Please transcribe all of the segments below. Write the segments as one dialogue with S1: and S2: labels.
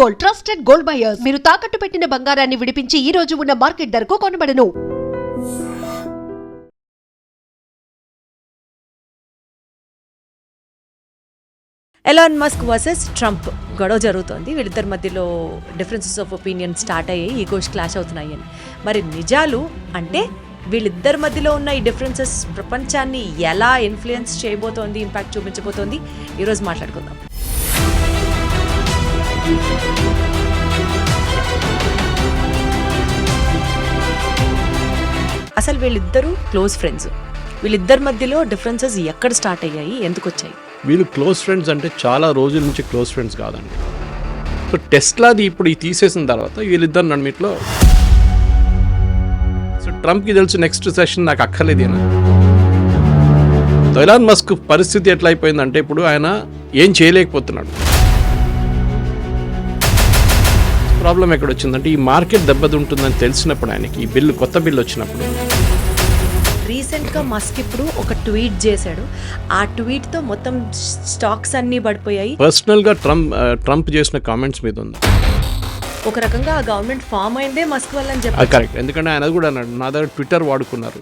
S1: Gold, trusted gold buyers. మీరు తాకట్టు పెట్టిన బంగారాన్ని విడిపించి ఈ రోజు ఉన్న మార్కెట్ ధరకు కొనబడను.
S2: ఎలాన్ మస్క్ వర్సెస్ ట్రంప్ గొడవ జరుగుతోంది. వీళ్ళిద్దరి మధ్యలో డిఫరెన్సెస్ ఆఫ్ ఒపీనియన్ స్టార్ట్ అయ్యాయి, ఈగోస్ క్లాష్ అవుతున్నాయి అని. మరి నిజాలు అంటే వీళ్ళిద్దరి మధ్యలో ఉన్న ఈ డిఫరెన్సెస్ ప్రపంచాన్ని ఎలా ఇన్ఫ్లుయెన్స్ చేయబోతోంది, ఇంపాక్ట్ చూపించబోతోంది, ఈరోజు మాట్లాడుకుందాం. అసలు వీళ్ళిద్దరూ క్లోజ్ ఫ్రెండ్స్. వీళ్ళిద్దరి మధ్యలో డిఫరెన్సెస్ ఎక్కడ స్టార్ట్ అయ్యాయి, ఎందుకు వచ్చాయి?
S3: వీళ్ళు క్లోజ్ ఫ్రెండ్స్ అంటే చాలా రోజుల నుంచి క్లోజ్ ఫ్రెండ్స్ కాదండి. సో టెస్లాది ఇప్పుడు ఈ తీసేసిన తర్వాత వీళ్ళిద్దరు నడిమిట్లో సో ట్రంప్కి తెలుసు నెక్స్ట్ సెషన్ నాకు అక్కర్లేదేనా. ఎలాన్ మస్క్ పరిస్థితి ఎట్లా అయిపోయిందంటే ఇప్పుడు ఆయన ఏం చేయలేకపోతున్నాడు. ప్రాబ్లం ఎక్కడ వచ్చిందంటే ఈ మార్కెట్ దెబ్బతింటుందని తెలిసినప్పుడు ఆయనకి ఈ బిల్లు, కొత్త బిల్లు వచ్చినప్పుడు
S2: రీసెంట్గా మస్క్ ఇప్పుడు ఒక ట్వీట్ చేశాడు. ఆ ట్వీట్తో మొత్తం స్టాక్స్ అన్నీ పడిపోయాయి.
S3: పర్సనల్గా ట్రంప్ చేసిన కామెంట్స్ మీద ఉంది.
S2: ఒక రకంగా ఆ గవర్నమెంట్ ఫామ్ అయిందే మస్క్ వల్ల అని చెప్పి.
S3: కరెక్ట్, ఎందుకంటే ఆయన కూడా అన్నాడు నా దగ్గర ట్విట్టర్ వాడుకున్నారు.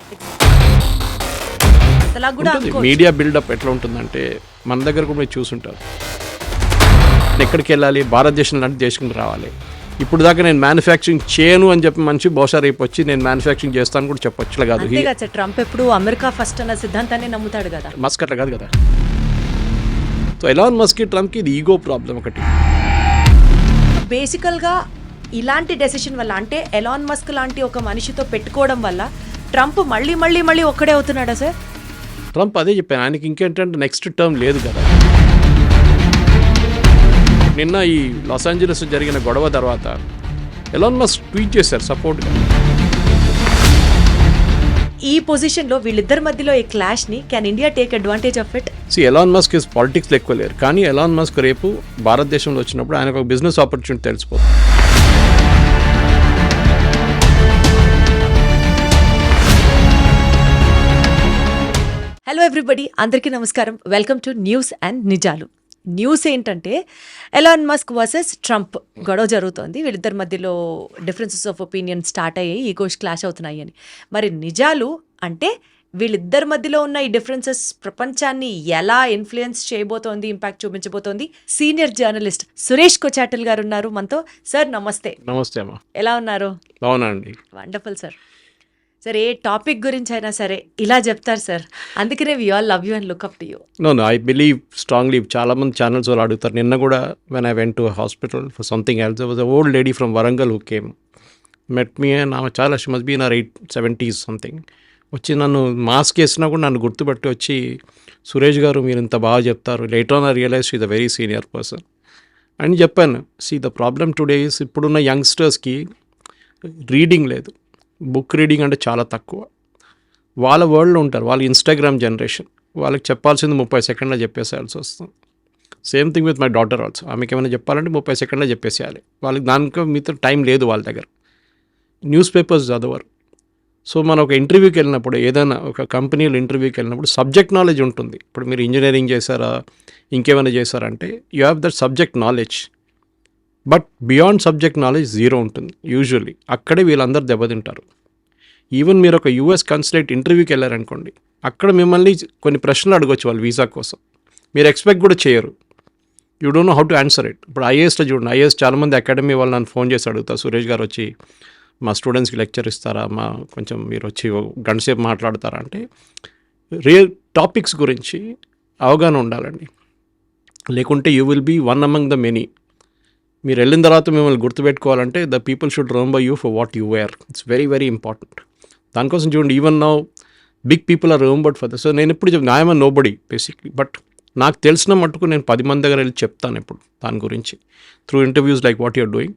S3: మీడియా బిల్డప్ ఎట్లా ఉంటుందంటే మన దగ్గర కూడా మీరు చూసుంటారు. ఎక్కడికి వెళ్ళాలి, భారతదేశం లాంటి దేశం రావాలి. ఇప్పుడు దాకా నేను మ్యానుఫ్యాక్చరింగ్ చేయను అని చెప్పి మనిషి బహుశా రేపు వచ్చి నేను మ్యానుఫ్యాక్చరింగ్ చేస్తాను కూడా చెప్పొచ్చులే కాదు.
S2: ట్రంప్ ఎప్పుడు అమెరికా ఫస్ట్ అన్న సిద్ధాంతాన్ని నమ్ముతాడు కదా.
S3: మస్క్ అట్లా కాదు కదా. సో ఎలాన్ మస్క్ ట్రంప్కి ఇది ఈగో ప్రాబ్లం ఒకటి.
S2: బేసికల్గా ఇలాంటి డెసిషన్ వల్ల, అంటే ఎలాన్ మస్క్ లాంటి ఒక మనిషితో పెట్టుకోవడం వల్ల ట్రంప్ మళ్ళీ మళ్ళీ మళ్ళీ ఒక్కడే అవుతున్నాడా సార్?
S3: ట్రంప్ అదే చెప్పాను, ఆయనకి ఇంకేంటంటే నెక్స్ట్ టర్మ్ లేదు కదా. నిన్న ఈ లాస్ ఏంజలస్ జరిగిన గొడవ తర్వాత ఎలాన్ మస్క్ ట్వీట్ చేశారు సపోర్ట్గా.
S2: ఈ పొజిషన్లో వీళ్ళిద్దరి మధ్యలో ఈ క్లాష్ని can India take advantage of it?
S3: Elon Musk is పాలిటిక్స్లో ఎక్కువ లేరు, కానీ ఎలాన్ మస్క్ రేపు భారతదేశంలో వచ్చినప్పుడు ఆయనకు ఒక బిజినెస్ ఆపర్చునిటీ తెలిసిపోతుంది.
S2: హలో ఎవ్రీబడి, అందరికీ నమస్కారం. వెల్కమ్ టు న్యూస్ అండ్ నిజాలు. న్యూస్ ఏంటంటే ఎలాన్ మస్క్ వర్సెస్ ట్రంప్ గొడవ జరుగుతోంది. వీళ్ళిద్దరి మధ్యలో డిఫరెన్సెస్ ఆఫ్ ఒపీనియన్ స్టార్ట్ అయ్యాయి, ఈగోస్ క్లాష్ అవుతున్నాయి అని. మరి నిజాలు అంటే వీళ్ళిద్దరి మధ్యలో ఉన్న ఈ డిఫరెన్సెస్ ప్రపంచాన్ని ఎలా ఇన్ఫ్లుయెన్స్ చేయబోతోంది, ఇంపాక్ట్ చూపించబోతోంది. సీనియర్ జర్నలిస్ట్ సురేష్ కొచాటల్ గారు ఉన్నారు మనతో. సార్ నమస్తే.
S3: నమస్తే అమ్మా,
S2: ఎలా ఉన్నారు?
S3: అవునండి,
S2: వండర్ఫుల్ సార్. సార్ ఏ టాపిక్ గురించి అయినా సరే ఇలా చెప్తారు సార్, అందుకనే we all love you and look up to you.
S3: No I believe strongly. చాలామంది ఛానల్స్ వాళ్ళు అడుగుతారు. నిన్న కూడా when I went to hospital for something else, was a old lady from Warangal who came met me. And ఆమె చాలా she must be in 70s something. వచ్చి నన్ను mask వేసినా కూడా నన్ను గుర్తుపట్టి వచ్చి, సురేష్ గారు మీరు ఇంత బాగా చెప్తారు, later on I realise she the very senior person అని చెప్పాను. See the problem today is ఇప్పుడున్న యంగ్స్టర్స్కి రీడింగ్ లేదు, బుక్ రీడింగ్ అంటే చాలా తక్కువ. వాళ్ళ వరల్డ్లో ఉంటారు, వాళ్ళ ఇన్స్టాగ్రామ్ జనరేషన్. వాళ్ళకి చెప్పాల్సింది 30 సెకండ్లో చెప్పేసేయాల్సి వస్తుంది. Same thing with my daughter also. ఆమెకి ఏమైనా చెప్పాలంటే 30 సెకండ్లో చెప్పేసేయాలి. వాళ్ళకి దానికి మీతో టైం లేదు వాళ్ళ దగ్గర. న్యూస్ పేపర్స్ చదవరు. సో మనం ఒక ఇంటర్వ్యూకి వెళ్ళినప్పుడు, ఏదైనా ఒక కంపెనీలో ఇంటర్వ్యూకి వెళ్ళినప్పుడు సబ్జెక్ట్ నాలెడ్జ్ ఉంటుంది. ఇప్పుడు మీరు ఇంజనీరింగ్ చేశారా, ఇంకేమైనా చేశారంటే you have that subject knowledge. But beyond subject knowledge zero ఉంటుంది యూజువల్లీ. అక్కడే వీళ్ళందరూ దెబ్బతింటారు. ఈవెన్ మీరు ఒక యూఎస్ కన్సులేట్ ఇంటర్వ్యూకి వెళ్ళారనుకోండి, అక్కడ మిమ్మల్ని కొన్ని ప్రశ్నలు అడగొచ్చు వాళ్ళు వీసా కోసం. మీరు ఎక్స్పెక్ట్ కూడా చేయరు. You don't know how to answer it. ఇప్పుడు ఐఏఎస్లో చూడండి, ఐఏఎస్ చాలామంది అకాడమీ వాళ్ళు నన్ను ఫోన్ చేసి అడుగుతారు, సురేష్ గారు వచ్చి మా స్టూడెంట్స్కి లెక్చర్ ఇస్తారా, కొంచెం మీరు వచ్చి గంట సేపు మాట్లాడతారా అంటే, రియల్ టాపిక్స్ గురించి అవగాహన ఉండాలండి. లేకుంటే you will be one among the many. మీరు వెళ్ళిన తర్వాత మిమ్మల్ని గుర్తుపెట్టుకోవాలంటే the people should remember you for what you wear. It's very very important. దానికోసం చూడండి, even now big people are remembered for this. So నేను ఎప్పుడు చెప్తాను, I'm nobody basically, but నాకు తెలిసిన మట్టుకు నేను 10 మంది దగ్గర వెళ్ళి చెప్తాను ఎప్పుడు దాని గురించి, through interviews like what you're doing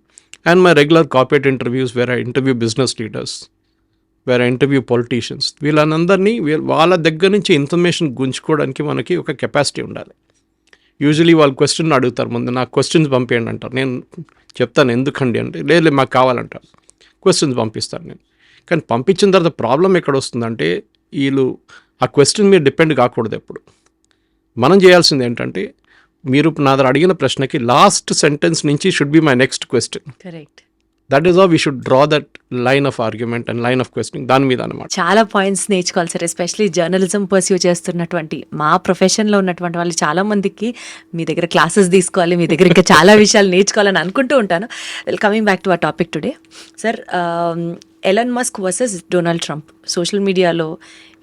S3: and my regular corporate interviews where I interview business leaders, where I interview politicians. వీళ్ళందరినీ వాళ్ళ దగ్గర నుంచి ఇన్ఫర్మేషన్ గుంజుకోవడానికి మనకి ఒక కెపాసిటీ ఉండాలి. యూజువలీ వాళ్ళు క్వశ్చన్ అడుగుతారు, ముందు నాకు క్వశ్చన్స్ పంపేయండి అంటారు. నేను చెప్తాను ఎందుకండి అంటే, లేదు మాకు కావాలంటారు. క్వశ్చన్స్ పంపిస్తాను నేను. కానీ పంపించిన తర్వాత ప్రాబ్లం ఎక్కడ వస్తుందంటే, వీళ్ళు ఆ క్వశ్చన్ మీద డిపెండ్ కాకూడదు. ఎప్పుడు మనం చేయాల్సింది ఏంటంటే, మీరు నా దగ్గర అడిగిన ప్రశ్నకి లాస్ట్ సెంటెన్స్ నుంచి should be my next question.
S2: Correct.
S3: That is how we should draw that line of argument and line of questioning దాని మీద అనమాట.
S2: చాలా పాయింట్స్ నేర్చుకోవాలి సార్, ఎస్పెషలీ జర్నలిజం పర్స్యూ చేస్తున్నటువంటి మా ప్రొఫెషన్లో ఉన్నటువంటి వాళ్ళు చాలా మందికి మీ దగ్గర క్లాసెస్ తీసుకోవాలి, మీ దగ్గర ఇంకా చాలా విషయాలు నేర్చుకోవాలని అనుకుంటూ ఉంటాను. Coming back to our topic today sir, Elon Musk versus Donald Trump. Social మీడియాలో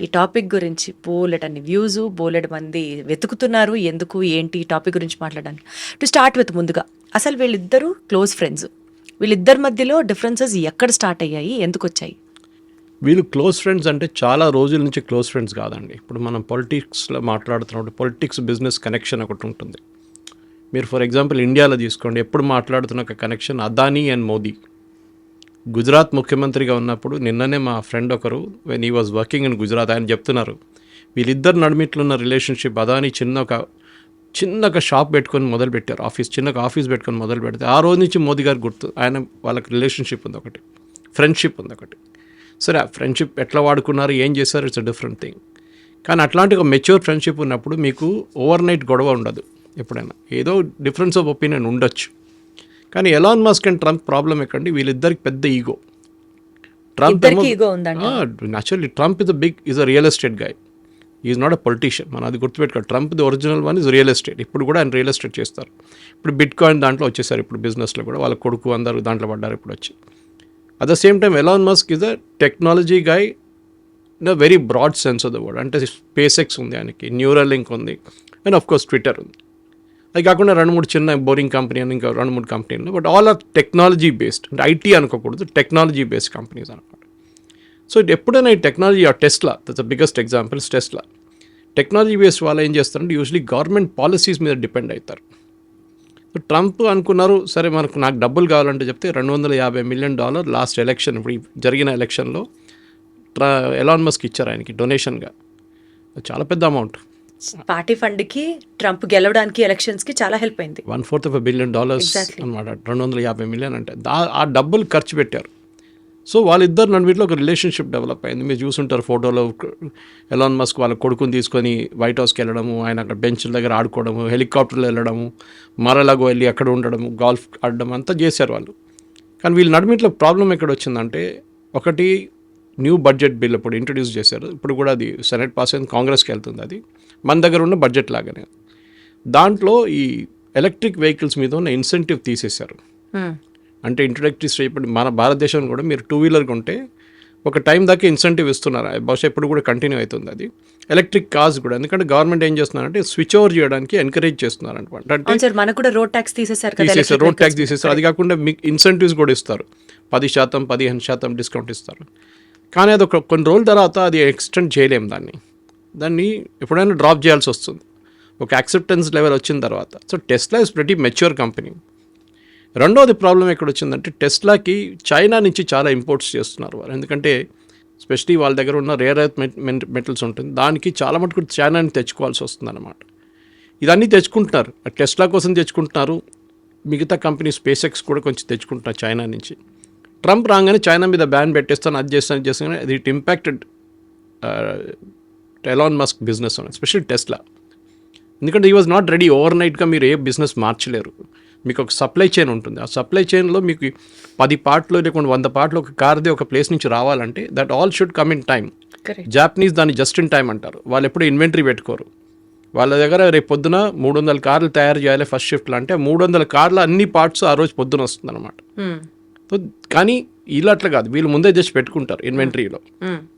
S2: ఈ టాపిక్ గురించి బోలెడన్ని వ్యూస్, బోలెడు మంది వెతుకుతున్నారు ఎందుకు ఏంటి ఈ టాపిక్ గురించి మాట్లాడడానికి. టు స్టార్ట్ విత్, ముందుగా అసలు వీళ్ళిద్దరూ క్లోజ్ ఫ్రెండ్స్, వీళ్ళిద్దరి మధ్యలో డిఫరెన్సెస్ ఎక్కడ స్టార్ట్ అయ్యాయి, ఎందుకు వచ్చాయి?
S3: వీళ్ళు క్లోజ్ ఫ్రెండ్స్ అంటే చాలా రోజుల నుంచి క్లోజ్ ఫ్రెండ్స్ కాదండి. ఇప్పుడు మనం పొలిటిక్స్లో మాట్లాడుతున్నప్పుడు పొలిటిక్స్ బిజినెస్ కనెక్షన్ ఒకటి ఉంటుంది. మీరు ఫర్ ఎగ్జాంపుల్ ఇండియాలో తీసుకోండి, ఎప్పుడు మాట్లాడుతున్న ఒక కనెక్షన్ అదానీ అండ్ మోదీ. గుజరాత్ ముఖ్యమంత్రిగా ఉన్నప్పుడు నిన్ననే మా ఫ్రెండ్ ఒకరు when he was working in Gujarat ఆయన చెప్తున్నారు వీళ్ళిద్దరు నడిమిట్లో ఉన్న రిలేషన్షిప్. అదానీ చిన్న ఒక షాప్ పెట్టుకొని మొదలుపెట్టారు, ఆఫీస్ పెట్టుకొని మొదలు పెడితే ఆ రోజు నుంచి మోదీ గారు గుర్తు వాళ్ళకి రిలేషన్షిప్ ఉంది ఒకటి, ఫ్రెండ్షిప్ ఉంది ఒకటి. సరే ఆ ఫ్రెండ్షిప్ ఎట్లా వాడుకున్నారు, ఏం చేశారు, ఇట్స్ అ డిఫరెంట్ థింగ్. కానీ అట్లాంటి ఒక మెచ్యూర్ ఫ్రెండ్షిప్ ఉన్నప్పుడు మీకు ఓవర్ నైట్ గొడవ ఉండదు. ఎప్పుడైనా ఏదో డిఫరెన్స్ ఆఫ్ ఒపీనియన్ ఉండొచ్చు. కానీ Elon Musk and Trump problem ఎక్కడండి, వీళ్ళిద్దరికి పెద్ద ego. Trump naturally Trump is a real estate guy, is not a politician. మనం అది గుర్తుపెట్టుకోవాలి. Trump the original one is real estate. ఇప్పుడు కూడా ఆయన రియల్ ఎస్టేట్ చేస్తారు. ఇప్పుడు బిట్ కాయిన్ దాంట్లో వచ్చేసారు, ఇప్పుడు బిజినెస్లో కూడా వాళ్ళ కొడుకు అందరూ దాంట్లో పడ్డారు ఇప్పుడు వచ్చి. At the same time Elon Musk is a technology guy in a very broad sense of the word. అంటే స్పేస్ ఎక్స్ ఉంది ఆయనకి, న్యూరలింక్ ఉంది, అండ్ ఆఫ్ కోర్స్ ట్విట్టర్ ఉంది. అది కాకుండా 2-3 చిన్న బోరింగ్ కంపెనీ అని ఇంకా 2-3 కంపెనీలు, but all or technology based. అంటే ఐటీ అనుకోకూడదు, టెక్నాలజీ బేస్డ్ కంపెనీస్ అనమాట. సో ఎప్పుడైనా ఈ technology, Tesla that's the biggest examples. Tesla technology based వాళ్ళు ఏం చేస్తారంటే యూజువలీ గవర్నమెంట్ పాలసీస్ మీద డిపెండ్ అవుతారు. సో ట్రంప్ అనుకున్నారు సరే నాకు డబ్బులు కావాలంటే చెప్తే $250 మిలియన్ లాస్ట్ ఎలక్షన్, ఇప్పుడు జరిగిన ఎలక్షన్లో ఎలాన్ మస్క్ ఇచ్చారు ఆయనకి డొనేషన్గా. చాలా పెద్ద అమౌంట్.
S2: పార్టీ ఫండ్కి ట్రంప్ గెలవడానికి ఎలక్షన్స్కి చాలా హెల్ప్ అయింది.
S3: $1/4 బిలియన్ అనమాట. 250 మిలియన్ అంటే ఆ డబ్బులు ఖర్చు పెట్టారు. సో వాళ్ళిద్దరు నడుమిట్లో ఒక రిలేషన్షిప్ డెవలప్ అయింది. మీరు చూసుంటారు ఫోటోలో ఎలాన్ మస్క్ వాళ్ళ కొడుకుని తీసుకొని వైట్ హౌస్కి వెళ్ళడము, ఆయన అక్కడ బెంచ్ల దగ్గర ఆడుకోవడము, హెలికాప్టర్లో వెళ్ళడము, మరలాగో వెళ్ళి అక్కడ ఉండడము, గాల్ఫ్ ఆడడం అంతా చేశారు వాళ్ళు. కానీ వీళ్ళ నడుమిట్లో ప్రాబ్లం ఎక్కడ వచ్చిందంటే, ఒకటి న్యూ బడ్జెట్ బిల్ ఇప్పుడు ఇంట్రడ్యూస్ చేశారు. ఇప్పుడు కూడా అది సెనెట్ పాస్ అయింది, కాంగ్రెస్కి వెళ్తుంది. అది మన దగ్గర ఉన్న బడ్జెట్ లాగానే. దాంట్లో ఈ ఎలక్ట్రిక్ వెహికల్స్ మీద ఉన్న ఇన్సెంటివ్ తీసేశారు. అంటే ఇంట్రడక్టరీ ఇప్పుడు మన భారతదేశంలో కూడా మీరు 2-వీలర్ కొంటే ఒక టైం దాకా ఇన్సెంటివ్ ఇస్తున్నారు. బహుశా ఇప్పుడు కూడా కంటిన్యూ అవుతుంది అది. ఎలక్ట్రిక్ కార్స్ కూడా, ఎందుకంటే గవర్నమెంట్ ఏం చేస్తున్నారంటే స్విచ్ ఓవర్ చేయడానికి ఎంకరేజ్ చేస్తున్నారు అనమాట. అంటే
S2: మనకు కూడా రోడ్ ట్యాక్స్ తీసేశారు,
S3: రోడ్ ట్యాక్స్ తీసేస్తారు. అది కాకుండా మీకు ఇన్సెంటివ్స్ కూడా ఇస్తారు, 10%, 15% డిస్కౌంట్ ఇస్తారు. కానీ అది కొన్ని రోజుల తర్వాత అది ఎక్స్టెండ్ చేయలేము. దాన్ని ఎప్పుడైనా డ్రాప్ చేయాల్సి వస్తుంది ఒక యాక్సెప్టెన్స్ లెవెల్ వచ్చిన తర్వాత. So Tesla is pretty mature company. రెండోది ప్రాబ్లం ఎక్కడ వచ్చిందంటే, టెస్లాకి చైనా నుంచి చాలా ఇంపోర్ట్స్ చేస్తున్నారు వాళ్ళు. ఎందుకంటే స్పెషలీ వాళ్ళ దగ్గర ఉన్న రేర్ ఎర్త్ మెటల్స్ ఉంటుంది, దానికి చాలా మటుకు చైనాని తెచ్చుకోవాల్సి వస్తుంది అనమాట. ఇదన్నీ తెచ్చుకుంటున్నారు, టెస్లా కోసం తెచ్చుకుంటున్నారు. మిగతా కంపెనీ స్పేస్ ఎక్స్ కూడా కొంచెం తెచ్చుకుంటున్నారు చైనా నుంచి. ట్రంప్ రాగానే చైనా మీద బ్యాన్ పెట్టేస్తాను, అది చేస్తాను అది it impacted Elon Musk business అని, ఎస్పెషల్లీ టెస్లా. ఎందుకంటే ఈ వాజ్ నాట్ రెడీ. ఓవర్ నైట్గా మీరు ఏ బిజినెస్ మార్చలేరు. మీకు ఒక సప్లై చైన్ ఉంటుంది. ఆ సప్లై చైన్లో మీకు 10 పార్ట్లు లేకుండా 100 పార్ట్లు ఒక కార్ది ఒక ప్లేస్ నుంచి రావాలంటే that all should come in time. Japanese దాన్ని జస్ట్ ఇన్ టైమ్ అంటారు. వాళ్ళు ఎప్పుడు ఇన్వెంటరీ పెట్టుకోరు. వాళ్ళ దగ్గర రేపు పొద్దున 300 కార్లు తయారు చేయాలి ఫస్ట్ షిఫ్ట్లో అంటే 300 కార్ల అన్ని పార్ట్స్ ఆ రోజు పొద్దున వస్తుంది అనమాట. సో కానీ వీళ్ళు అట్లా కాదు, వీళ్ళు ముందే జస్ట్ పెట్టుకుంటారు ఇన్వెంటరీలో.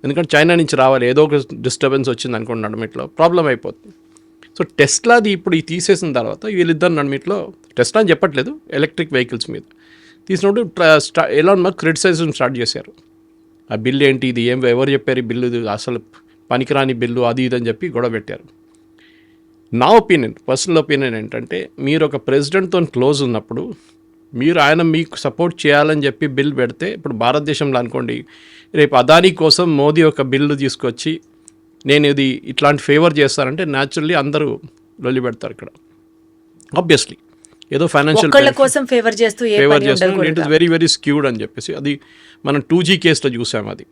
S3: ఎందుకంటే చైనా నుంచి రావాలి, ఏదో ఒక డిస్టర్బెన్స్ వచ్చింది అనుకోండి నడుమిట్లో, ప్రాబ్లం అయిపోతుంది. సో టెస్లాది ఇప్పుడు ఈ తీసేసిన తర్వాత వీళ్ళిద్దరు నడుమిట్లో, టెస్లా అని చెప్పట్లేదు, ఎలక్ట్రిక్ వెహికల్స్ మీద తీసినప్పుడు ఎలాన్ మస్క్ క్రిటిసైజేషన్ స్టార్ట్ చేశారు. ఆ బిల్లు ఏంటి, ఇది ఎవరు చెప్పారు ఈ బిల్లు, అసలు పనికిరాని బిల్లు, అది ఇది అని చెప్పి గొడవ పెట్టారు. నా ఒపీనియన్, పర్సనల్ ఒపీనియన్ ఏంటంటే, మీరు ఒక ప్రెసిడెంట్తో క్లోజ్ ఉన్నప్పుడు మీరు ఆయన మీకు సపోర్ట్ చేయాలని చెప్పి బిల్ పెడితే, ఇప్పుడు భారతదేశంలో అనుకోండి రేపు అదానీ కోసం మోదీ ఒక బిల్లు తీసుకొచ్చి నేను ఇది ఇట్లాంటి ఫేవర్ చేస్తానంటే న్యాచురల్లీ అందరూ లొల్లి పెడతారు ఇక్కడ. ఆబ్వియస్లీ ఏదో ఫైనాన్షియల్
S2: కోసం ఫేవర్ చేస్తూ
S3: it is very very skewed అని చెప్పేసి అది మనం 2G కేసులో చూసాం. అది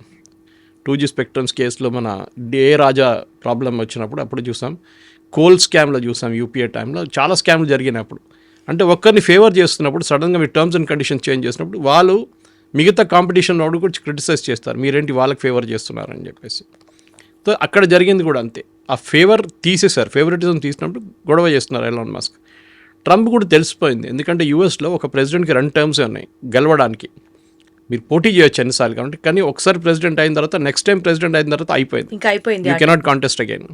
S3: 2G స్పెక్ట్రమ్స్ కేసులో మన డే రాజా ప్రాబ్లం వచ్చినప్పుడు అప్పుడు చూసాం. కోల్ స్కామ్లో చూసాం యూపీఏ టైంలో చాలా స్కామ్లు జరిగినప్పుడు. అంటే ఒక్కరిని ఫేవర్ చేస్తున్నప్పుడు సడన్గా మీ టర్మ్స్ అండ్ కండిషన్స్ చేంజ్ చేసినప్పుడు వాళ్ళు మిగతా కాంపిటీషన్ వాడు కూడా క్రిటిసైజ్ చేస్తారు, మీరేంటి వాళ్ళకి ఫేవర్ చేస్తున్నారని చెప్పేసి. సో అక్కడ జరిగింది కూడా అంతే, ఆ ఫేవర్ తీసేశారు, ఫేవరెటిజం తీసినప్పుడు గొడవ చేస్తున్నారు ఎలాన్ మస్క్. ట్రంప్ కూడా తెలిసిపోయింది, ఎందుకంటే యూఎస్లో ఒక ప్రెసిడెంట్కి 2 టర్మ్సే ఉన్నాయి గెలవడానికి. మీరు పోటీ చేయొచ్చు ఎన్నిసార్లు కాబట్టి, కానీ ఒకసారి ప్రెసిడెంట్ అయిన తర్వాత నెక్స్ట్ టైం ప్రెసిడెంట్ అయిన తర్వాత అయిపోయింది,
S2: ఇంకా అయిపోయింది,
S3: you cannot contest again.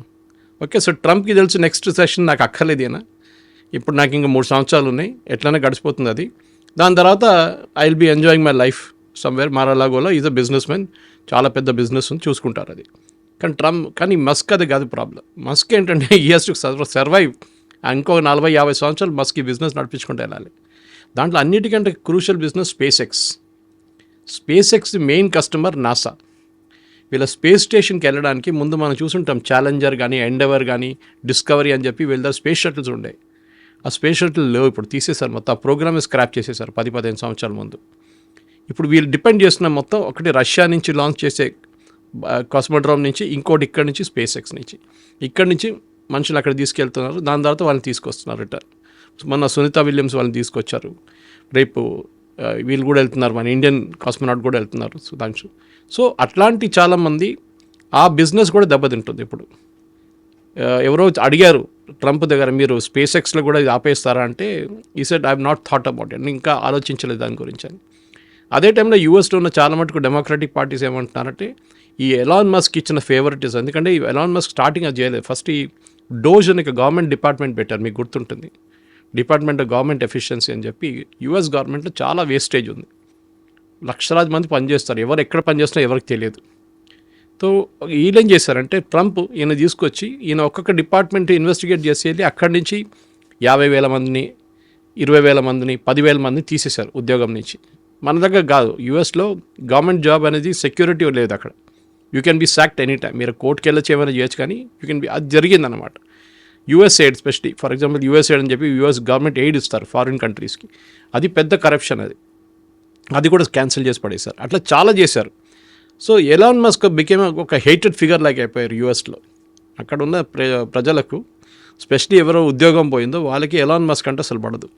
S3: Okay, so ట్రంప్కి తెలుసు నెక్స్ట్ సెషన్ నాకు అక్కర్లేదేనా, ఇప్పుడు నాకు ఇంకా 3 సంవత్సరాలు ఉన్నాయి, ఎట్లనే గడిచిపోతుంది అది. దాని తర్వాత I will be enjoying my life somewhere మారాలాగోలో. ఈజ్ అ బిజినెస్ మ్యాన్, చాలా పెద్ద బిజినెస్ చూసుకుంటారు అది. కానీ మస్క్ అది కాదు ప్రాబ్లం. మస్క్ ఏంటంటే ఈ హెస్ టు సర్వైవ్. ఇంకో 40-50 సంవత్సరాలు మస్క్ ఈ బిజినెస్ నడిపించుకుంటూ వెళ్ళాలి. దాంట్లో అన్నిటికంటే crucial business space X main customer NASA. వీళ్ళ స్పేస్ స్టేషన్కి వెళ్ళడానికి ముందు మనం చూసుంటాం, ఛాలెంజర్ కానీ ఎండెవర్ కానీ డిస్కవరీ అని చెప్పి వీళ్ళ స్పేస్ షటిల్స్ ఉండేవి. ఆ స్పేస్ షటిల్ లేవు, ఇప్పుడు తీసేశారు మొత్తం. ఆ ప్రోగ్రామ్ స్క్రాప్ చేసేసారు 10-15 సంవత్సరాల ముందు. ఇప్పుడు వీళ్ళు డిపెండ్ చేస్తున్న మొత్తం ఒకటి రష్యా నుంచి లాంచ్ చేసే కాస్మోడ్రోమ్ నుంచి, ఇంకోటి ఇక్కడి నుంచి స్పేస్ ఎక్స్ నుంచి. ఇక్కడి నుంచి మనుషులు అక్కడ తీసుకెళ్తున్నారు, దాని తర్వాత వాళ్ళని తీసుకొస్తున్నారు రిటర్న్. మొన్న సునీత విలియమ్స్ వాళ్ళని తీసుకొచ్చారు, రేపు వీళ్ళు కూడా వెళ్తున్నారు, మన ఇండియన్ కాస్మోనాట్ కూడా వెళ్తున్నారు సుధాంశు. సో అట్లాంటి చాలామంది ఆ బిజినెస్ కూడా దెబ్బతింటుంది ఇప్పుడు. ఎవరో అడిగారు ట్రంప్ దగ్గర, మీరు స్పేస్ ఎక్స్లో కూడా ఇది ఆపేస్తారా అంటే, ఈ said I have not thought about it, ఇంకా ఆలోచించలేదు దాని గురించి అని. అదే టైంలో యూఎస్లో ఉన్న చాలా మటుకు డెమోక్రటిక్ పార్టీస్ ఏమంటున్నారంటే, ఈ ఎలాన్ మస్క్ ఇచ్చిన ఫేవరెటిజం, ఎందుకంటే ఈ ఎలాన్ మస్క్ స్టార్టింగ్ అది చేయలేదు. ఫస్ట్ ఈ డోజ్ అని గవర్నమెంట్ డిపార్ట్మెంట్ పెట్టారు, మీకు గుర్తుంటుంది, డిపార్ట్మెంట్ ఆఫ్ గవర్నమెంట్ ఎఫిషియన్సీ అని చెప్పి. యూఎస్ గవర్నమెంట్లో చాలా వేస్టేజ్ ఉంది, లక్షలాది మంది పనిచేస్తారు, ఎవరు ఎక్కడ పనిచేస్తున్నా ఎవరికి తెలియదు. సో వీళ్ళేం చేశారంటే, ట్రంప్ ఈయన తీసుకొచ్చి ఈయన ఒక్కొక్క డిపార్ట్మెంట్ ఇన్వెస్టిగేట్ చేసేది, అక్కడి నుంచి 50,000 మందిని, 20,000 మందిని, 10,000 మందిని తీసేశారు ఉద్యోగం నుంచి. మన దగ్గర కాదు, యూఎస్లో గవర్నమెంట్ జాబ్ అనేది సెక్యూరిటీ లేదు అక్కడ. You can be sacked any time, మీరు కోర్టుకి వెళ్ళొచ్చు ఏమైనా చేయొచ్చు, కానీ యూ కెన్ బి, అది జరిగిందనమాట. US aid especially, for example US aid అని చెప్పి యూఎస్ గవర్నమెంట్ ఎయిడ్ ఇస్తారు ఫారిన్ కంట్రీస్కి, అది పెద్ద కరప్షన్, అది కూడా క్యాన్సిల్ చేసి పడేశారు. అట్లా చాలా చేశారు. సో ఎలాన్ మస్క్ బికేమ్ ఒక హేటెడ్ ఫిగర్ లాగా అయిపోయారు యూఎస్లో. అక్కడ ఉన్న ప్రజలకు, స్పెషలీ ఎవరో ఉద్యోగం పోయిందో వాళ్ళకి ఎలాన్ మస్క్ అంటే అసలు పడదు.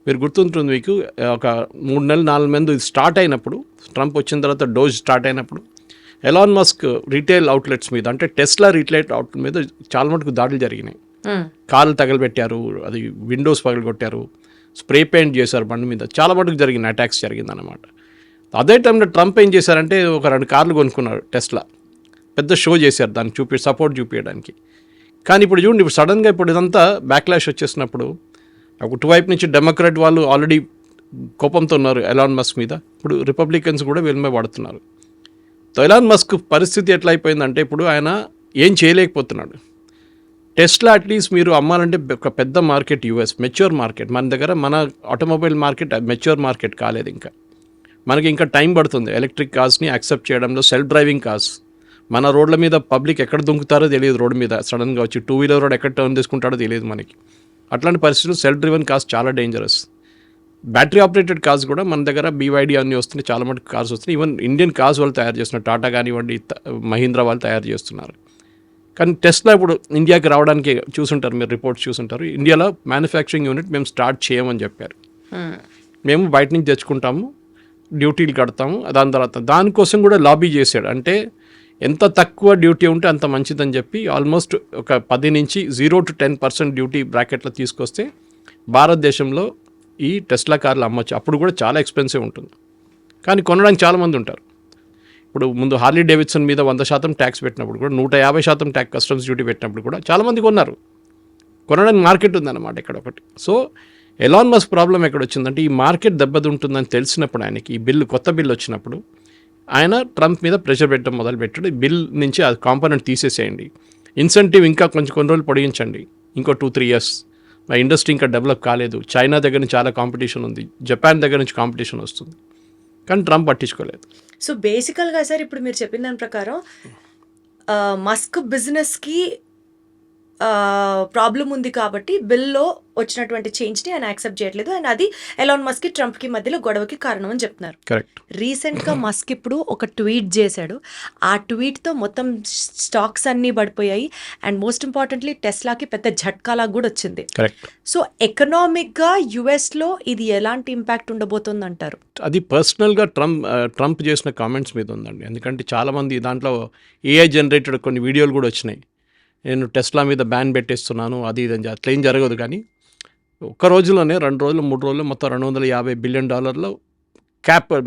S3: మీరు గుర్తుంటుంది మీకు, ఒక 3-4 మంది స్టార్ట్ అయినప్పుడు, ట్రంప్ వచ్చిన తర్వాత డోజ్ స్టార్ట్ అయినప్పుడు, ఎలాన్ మస్క్ రీటైల్ అవుట్లెట్స్ మీద, అంటే టెస్లా రీటైల్ అవుట్లెట్ మీద చాలా మటుకు దాడులు జరిగినాయి. కార్లు తగలబెట్టారు, అది విండోస్ పగలగొట్టారు, స్ప్రే పెయింట్ చేశారు బండి మీద, చాలా మటుకు జరిగిన అటాక్స్ జరిగిందన్నమాట. అదే టైంలో ట్రంప్ ఏం చేశారంటే, ఒక 2 కార్లు కొనుక్కున్నారు టెస్లా, పెద్ద షో చేశారు దాన్ని సపోర్ట్ చూపించడానికి. కానీ ఇప్పుడు చూడండి, ఇప్పుడు సడన్గా ఇప్పుడు ఇదంతా బ్యాక్లాష్ వచ్చేసినప్పుడు, అటువైపు నుంచి డెమోక్రాట్ వాళ్ళు ఆల్రెడీ కోపంతో ఉన్నారు ఎలాన్ మస్క్ మీద, ఇప్పుడు రిపబ్లికన్స్ కూడా వీళ్ళ మీద పడుతున్నారు. ఎలాన్ మస్క్ పరిస్థితి ఎట్లా అయిపోయిందంటే, ఇప్పుడు ఆయన ఏం చేయలేకపోతున్నాడు. టెస్లా అట్లీస్ట్ మీరు అమ్మాలంటే ఒక పెద్ద మార్కెట్ యూఎస్, మెచ్యూర్ మార్కెట్. మన దగ్గర మన ఆటోమొబైల్ మార్కెట్ మెచ్యూర్ మార్కెట్ కాలేదు ఇంకా, మనకి ఇంకా టైం పడుతుంది ఎలక్ట్రిక్ కార్స్ని యాక్సెప్ట్ చేయడంలో. సెల్ఫ్ డ్రైవింగ్ కార్స్ మన రోడ్ల మీద పబ్లిక్ ఎక్కడ దుంకుతారో తెలియదు, రోడ్డు మీద సడన్గా వచ్చి 2-వీలర్ రోడ్ ఎక్కడ టర్న్ తీసుకుంటాడో తెలియదు మనకి. అట్లాంటి పరిస్థితులు సెల్ఫ్ డ్రివెన్ కార్స్ చాలా డేంజరస్. బ్యాటరీ ఆపరేటెడ్ కార్స్ కూడా మన దగ్గర BYD అన్నీ వస్తున్నాయి, చాలా మటుకు కార్స్ వస్తున్నాయి. ఈవెన్ ఇండియన్ కార్స్ వాళ్ళు తయారు చేస్తున్నారు, టాటా కానివ్వండి, మహీంద్రా వాళ్ళు తయారు చేస్తున్నారు. కానీ టెస్లా ఇప్పుడు ఇండియాకి రావడానికి చూసుంటారు, మీరు రిపోర్ట్స్ చూసుంటారు, ఇండియాలో మ్యానుఫ్యాక్చరింగ్ యూనిట్ మేము స్టార్ట్ చేయమని చెప్పారు. మేము బయట నుంచి తెచ్చుకుంటాము, డ్యూటీలు కడతాము, దాని తర్వాత దానికోసం కూడా లాబీ చేశాడు. అంటే ఎంత తక్కువ డ్యూటీ ఉంటే అంత మంచిదని చెప్పి ఆల్మోస్ట్ ఒక 10 నుంచి 0 to 10% డ్యూటీ బ్రాకెట్లో తీసుకొస్తే భారతదేశంలో ఈ టెస్లా కార్లు అమ్మచ్చు. అప్పుడు కూడా చాలా ఎక్స్పెన్సివ్ ఉంటుంది, కానీ కొనడానికి చాలామంది ఉంటారు. ఇప్పుడు ముందు హార్లీ డేవిడ్సన్ మీద 100% ట్యాక్స్ పెట్టినప్పుడు కూడా, 150% ట్యాక్స్ కస్టమ్స్ డ్యూటీ పెట్టినప్పుడు కూడా చాలామంది కొన్నారు. కొనడానికి మార్కెట్ ఉందన్నమాట ఇక్కడ ఒకటి. సో ఎలాన్ మస్క్ ప్రాబ్లం ఎక్కడ వచ్చిందంటే, ఈ మార్కెట్ దెబ్బతింటుందని తెలిసినప్పుడు ఆయనకి, ఈ బిల్లు కొత్త బిల్లు వచ్చినప్పుడు ఆయన ట్రంప్ మీద ప్రెషర్ పెట్టడం మొదలుపెట్టాడు. బిల్ నుంచి ఆ కాంపోనెంట్ తీసేసేయండి, ఇన్సెంటివ్ ఇంకా కొన్ని రోజులు పొడిగించండి, ఇంకో 2-3 years. మా ఇండస్ట్రీ ఇంకా డెవలప్ కాలేదు, చైనా దగ్గర నుంచి చాలా కాంపిటీషన్ ఉంది, జపాన్ దగ్గర నుంచి కాంపిటీషన్ వస్తుంది, కానీ ట్రంప్ పట్టించుకోలేదు.
S2: సో బేసికల్గా సార్, ఇప్పుడు మీరు చెప్పిన దాని ప్రకారం మస్క్ బిజినెస్కి ప్రాబ్లం ఉంది కాబట్టి బిల్లో వచ్చినటువంటి చేంజ్ని ఆయన యాక్సెప్ట్ చేయట్లేదు, అండ్ అది ఎలాన్ మస్క్ ట్రంప్కి మధ్యలో గొడవకి కారణం అని చెప్తున్నారు.
S3: కరెక్ట్.
S2: రీసెంట్గా మస్క్ ఇప్పుడు ఒక ట్వీట్ చేశాడు. ఆ ట్వీట్తో మొత్తం స్టాక్స్ అన్నీ పడిపోయాయి, అండ్ మోస్ట్ ఇంపార్టెంట్లీ టెస్లాకి పెద్ద ఝట్కాలా కూడా వచ్చింది.
S3: కరెక్ట్.
S2: సో ఎకనామిక్గా యుఎస్లో ఇది ఎలాంటి ఇంపాక్ట్ ఉండబోతుంది అంటారు?
S3: అది పర్సనల్గా ట్రంప్ చేసిన కామెంట్స్ మీద ఉందండి. ఎందుకంటే చాలామంది దాంట్లో ఏఐ జనరేటెడ్ కొన్ని వీడియోలు కూడా వచ్చినాయి. నేను టెస్లా మీద బ్యాన్ పెట్టేస్తున్నాను అది ఇది అని. అట్లా ఏం జరగదు. కానీ ఒక్క రోజులోనే 2 రోజులు 3 రోజులు మొత్తం $250 బిలియన్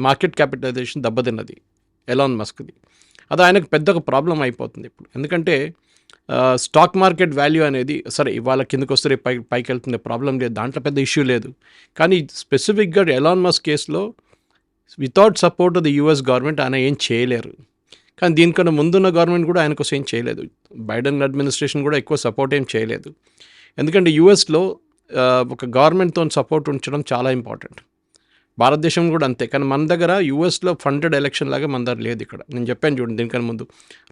S3: మార్కెట్ క్యాపిటలైజేషన్ దెబ్బతిన్నది ఎలాన్ మస్క్ది. అది ఆయనకు పెద్ద ఒక ప్రాబ్లం అయిపోతుంది ఇప్పుడు. ఎందుకంటే స్టాక్ మార్కెట్ వాల్యూ అనేది సరే ఇవాళ కిందకు వస్తే పైకి వెళ్తుంది, ప్రాబ్లం లేదు, దాంట్లో పెద్ద ఇష్యూ లేదు. కానీ స్పెసిఫిక్గా ఎలాన్ మస్క్ కేసులో without support of the US government ఆయన ఏం చేయలేరు. కానీ దీనికన్నా ముందున్న గవర్నమెంట్ కూడా ఆయన కోసం ఏం చేయలేదు. బైడెన్ అడ్మినిస్ట్రేషన్ కూడా ఎక్కువ సపోర్ట్ ఏం చేయలేదు. ఎందుకంటే యూఎస్లో ఒక గవర్నమెంట్తో సపోర్ట్ ఉంచడం చాలా ఇంపార్టెంట్. భారతదేశం కూడా అంతే. కానీ మన దగ్గర యూఎస్లో ఫండెడ్ ఎలక్షన్ లాగా మన దగ్గర లేదు ఇక్కడ. నేను చెప్పాను చూడండి, దీనికన్నా ముందు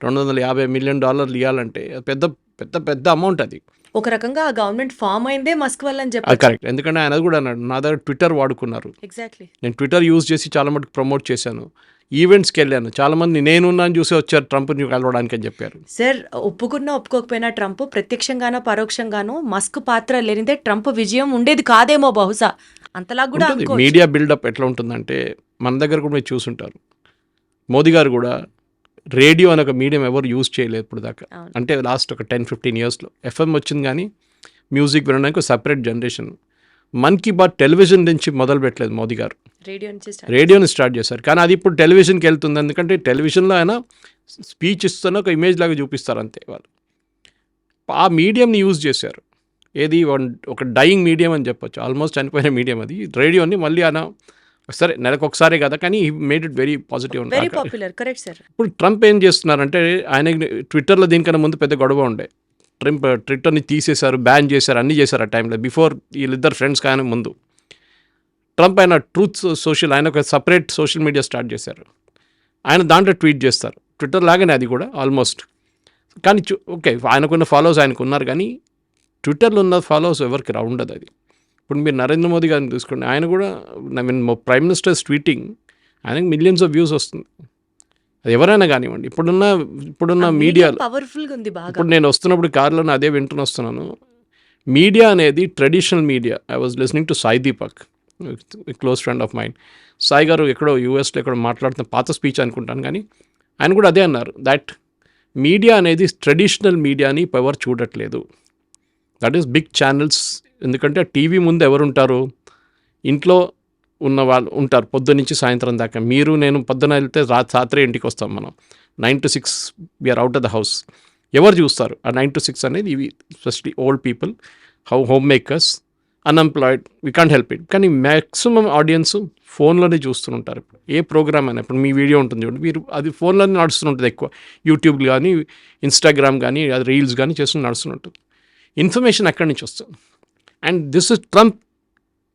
S3: $250 మిలియన్ ఇవ్వాలంటే పెద్ద పెద్ద పెద్ద అమౌంట్ అది.
S2: ఒక రకంగా ఆ గవర్నమెంట్ ఫామ్ అయిందే మస్క్ వల్ల అని చెప్పి.
S3: కరెక్ట్. ఎందుకంటే ఆయన కూడా అన్నాడు, నా దగ్గర ట్విట్టర్ వాడుకున్నారు,
S2: ఎగ్జాక్ట్లీ
S3: నేను ట్విట్టర్ యూజ్ చేసి చాలా మటుకు ప్రమోట్ చేశాను, ఈవెంట్స్కి వెళ్ళాను, చాలామంది నేనున్నాను చూసి వచ్చారు ట్రంప్ని కలవడానికి అని చెప్పారు.
S2: సార్, ఒప్పుకున్నా ఒప్పుకోకపోయినా ట్రంప్ ప్రత్యక్షంగానో పరోక్షంగానో మస్క్ పాత్ర లేనిదే ట్రంప్ విజయం ఉండేది కాదేమో బహుశా. అంతలా కూడా
S3: మీడియా బిల్డప్ ఎట్లా ఉంటుందంటే మన దగ్గర కూడా మీరు చూసుంటారు, మోదీ గారు కూడా రేడియో అనే ఒక మీడియం ఎవరు యూజ్ చేయలేదు ఇప్పుడు దాకా. అంటే లాస్ట్ ఒక 10-15 ఇయర్స్లో ఎఫ్ఎం వచ్చింది, కానీ మ్యూజిక్ వినడానికి ఒక separate generation. Mann Ki Baat television నుంచి మొదలు పెట్టలేదు మోదీ గారు, రేడియోని స్టార్ట్ చేశారు. కానీ అది ఇప్పుడు టెలివిజన్కి వెళ్తుంది. ఎందుకంటే టెలివిజన్లో ఆయన స్పీచ్ ఇస్తున్న ఒక ఇమేజ్ లాగా చూపిస్తారు అంతే వాళ్ళు. ఆ మీడియంని యూజ్ చేశారు. ఏది ఒక డయింగ్ మీడియం అని చెప్పొచ్చు, ఆల్మోస్ట్ చనిపోయిన మీడియం అది. రేడియోని మళ్ళీ ఆయన సరే నెలకు ఒకసారి కదా, కానీ ఈ మేడ్ ఇట్ వెరీ పాజిటివ్. ఇప్పుడు ట్రంప్ ఏం చేస్తున్నారంటే, ఆయన ట్విట్టర్లో దీనికన్నా ముందు పెద్ద గొడవ ఉండే. ట్విట్టర్ని తీసేశారు, బ్యాన్ చేశారు, అన్నీ చేశారు ఆ టైంలో. బిఫోర్ వీళ్ళిద్దరు ఫ్రెండ్స్ కానీ ముందు ట్రంప్ ఆయన ట్రూత్ సోషల్, ఆయన ఒక సపరేట్ సోషల్ మీడియా స్టార్ట్ చేశారు. ఆయన దాంట్లో ట్వీట్ చేస్తారు, ట్విట్టర్ లాగానే అది కూడా ఆల్మోస్ట్. కానీ ఓకే, ఆయనకున్న ఫాలోవర్స్ ఆయనకు ఉన్నారు, కానీ ట్విట్టర్లో ఉన్న ఫాలోవర్స్ ఎవరికి ఉండదు అది. ఇప్పుడు మీరు నరేంద్ర మోదీ గారిని చూసుకోండి, ఆయన కూడా ప్రైమ్ మినిస్టర్స్ ట్వీటింగ్ ఆయనకు మిలియన్స్ ఆఫ్ వ్యూస్ వస్తుంది. అది ఎవరైనా కానివ్వండి. ఇప్పుడున్న మీడియాలో
S2: పవర్ఫుల్గా ఉంది బాగా.
S3: ఇప్పుడు నేను వస్తున్నప్పుడు కార్లో అదే వింటుని వస్తున్నాను. మీడియా అనేది traditional media. I was listening to Sai Deepak, close friend of mind. Sai గారు ఎక్కడో యూఎస్లో ఎక్కడో మాట్లాడుతున్న పాత స్పీచ్ అనుకుంటాను, కానీ ఆయన కూడా అదే అన్నారు, దట్ మీడియా అనేది ట్రెడిషనల్ మీడియాని పవర్ చూడట్లేదు. That is big channels. ఎందుకంటే టీవీ ముందు ఎవరు ఉంటారు? ఇంట్లో ఉన్న వాళ్ళు ఉంటారు పొద్దున్న నుంచి సాయంత్రం దాకా. మీరు నేను పొద్దున వెళ్తే రాత్రి ఇంటికి వస్తాం మనం. 9 to 6 we're out of the house. ఎవరు చూస్తారు ఆ 9 to 6 అనేది? ఇవి specially old people, home makers, unemployed, we can't help it. కానీ మ్యాక్సిమం ఆడియన్స్ ఫోన్లోనే చూస్తుంటారు. ఇప్పుడు ఏ ప్రోగ్రామ్ అయినా, ఇప్పుడు మీ వీడియో ఉంటుంది చూడండి, మీరు అది ఫోన్లోనే నడుస్తుంటుంది ఎక్కువ. యూట్యూబ్ కానీ ఇన్స్టాగ్రామ్ కానీ అది రీల్స్ కానీ చేస్తూ నడుస్తుంటుంది. ఇన్ఫర్మేషన్ అక్కడి నుంచి వస్తుంది. And this is Trump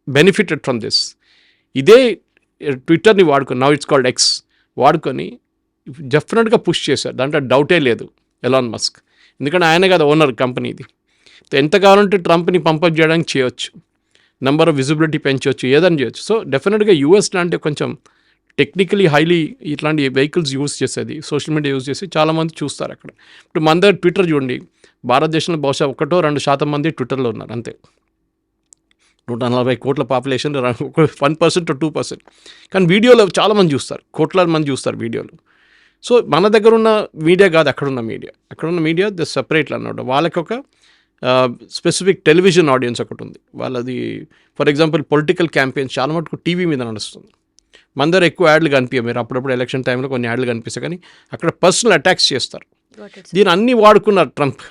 S3: benefited from this. ఇదే ట్విట్టర్ని వాడుకొని, నౌ ఇట్స్ కాల్డ్ ఎక్స్, వాడుకొని డెఫినెట్గా పుష్ చేశారు, దాంట్లో డౌటే లేదు ఎలాన్ మస్క్. ఎందుకంటే ఆయన కదా ఓనర్ కంపెనీది. ఎంత కావాలంటే ట్రంప్ని పంపప్ చేయడానికి చేయొచ్చు, నెంబర్ ఆఫ్ విజిబిలిటీ పెంచవచ్చు, ఏదని చేయొచ్చు. సో డెఫినెట్గా యూఎస్ లాంటి కొంచెం టెక్నికలీ హైలీ ఇట్లాంటి వెహికల్స్ యూజ్ చేసేది, సోషల్ మీడియా యూజ్ చేసి చాలామంది చూస్తారు అక్కడ. ఇప్పుడు మన దగ్గర ట్విట్టర్ చూడండి, భారతదేశంలో బహుశా 1-2% మంది ట్విట్టర్లో ఉన్నారు అంతే. 140 కోట్ల పాపులేషన్, 1% to 2%. కానీ వీడియోలో చాలామంది చూస్తారు, కోట్ల మంది చూస్తారు వీడియోలు. సో మన దగ్గర ఉన్న మీడియా కాదు అక్కడున్న మీడియా ద సెపరేట్లు అన్నమాట. వాళ్ళకి ఒక స్పెసిఫిక్ టెలివిజన్ ఆడియన్స్ ఒకటి ఉంది వాళ్ళది. ఫర్ ఎగ్జాంపుల్ పొలిటికల్ క్యాంపెయిన్స్ చాలా మటుకు టీవీ మీద నడుస్తుంది. మన దగ్గర ఎక్కువ యాడ్లు కనిపించాయి. మీరు అప్పుడప్పుడు ఎలక్షన్ టైంలో కొన్ని యాడ్లు కనిపిస్తాయి, కానీ అక్కడ పర్సనల్ అటాక్స్ చేస్తారు. దీని అన్నీ వాడుకున్నారు ట్రంప్,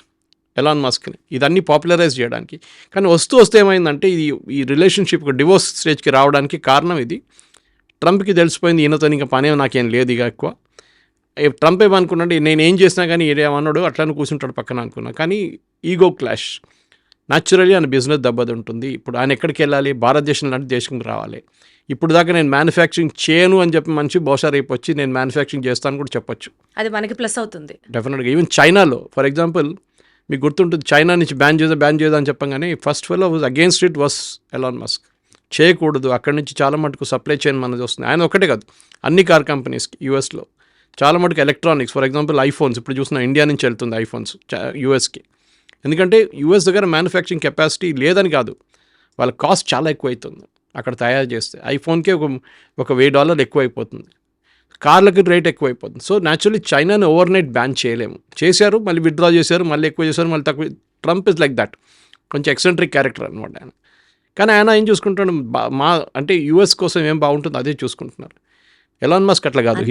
S3: ఎలాన్ మస్క్ని, ఇదన్నీ పాపులరైజ్ చేయడానికి. కానీ వస్తే ఏమైందంటే ఈ రిలేషన్షిప్ డివోర్స్ స్టేజ్కి రావడానికి కారణం ఇది. ట్రంప్కి తెలిసిపోయింది, ఈయనతో ఇంకా పనే నాకేం లేదు ఇక ఎక్కువ. ట్రంప్ ఏమనుకున్నాడు, నేను ఏం చేసినా కానీ ఏమన్నాడు అట్లానే కూర్చుంటాడు పక్కన అనుకున్నా. కానీ ఈగో క్లాష్, న్యాచురల్లీ ఆయన బిజినెస్ దెబ్బతింటుంది. ఇప్పుడు ఆయన ఎక్కడికి వెళ్ళాలి? భారతదేశం లాంటి దేశంకి రావాలి. ఇప్పుడు దాకా నేను మ్యానుఫ్యాక్చరింగ్ చేయను అని చెప్పి మనిషి బహుశా రేపు వచ్చి నేను మ్యానుఫ్యాక్చరింగ్ చేస్తాను కూడా చెప్పొచ్చు.
S2: అది మనకి ప్లస్ అవుతుంది
S3: డెఫినెట్గా. ఈవెన్ చైనాలో ఫర్ ఎగ్జాంపుల్ మీకు గుర్తుంటుంది చైనా నుంచి బ్యాన్ చేయదు అని చెప్పగానే first fellow was against it was Elon Musk. చేయకూడదు, అక్కడి నుంచి చాలా మటుకు సప్లై చైన్ మనది వస్తుంది. ఆయన ఒకటే కాదు, అన్ని కార్ కంపెనీస్కి యూఎస్లో చాలా మటుకు ఎలక్ట్రానిక్స్, ఫర్ ఎగ్జాంపుల్ ఐఫోన్స్ ఇప్పుడు చూసిన ఇండియా నుంచి వెళ్తుంది ఐఫోన్స్ యూఎస్కి. ఎందుకంటే యూఎస్ దగ్గర మ్యానుఫ్యాక్చరింగ్ కెపాసిటీ లేదని కాదు, వాళ్ళ కాస్ట్ చాలా ఎక్కువ అవుతుంది అక్కడ తయారు చేస్తే. ఐఫోన్కే ఒక $1000 ఎక్కువ అయిపోతుంది, కార్లకి రేట్ ఎక్కువైపోతుంది. సో న్యాచురల్లీ చైనాని ఓవర్ నైట్ బ్యాన్ చేయలేము. చేశారు, మళ్ళీ విత్డ్రా చేశారు, మళ్ళీ ఎక్కువ చేశారు, మళ్ళీ తక్కువ. ట్రంప్ ఇస్ లైక్ దట్, కొంచెం ఎక్సెంట్రిక్ క్యారెక్టర్ అనమాట ఆయన. కానీ ఆయన ఏం చూసుకుంటాడు, అంటే యూఎస్ కోసం ఏం బాగుంటుందో అదే చూసుకుంటున్నారు. ఎలాన్ మస్క్ అట్లా కాదు.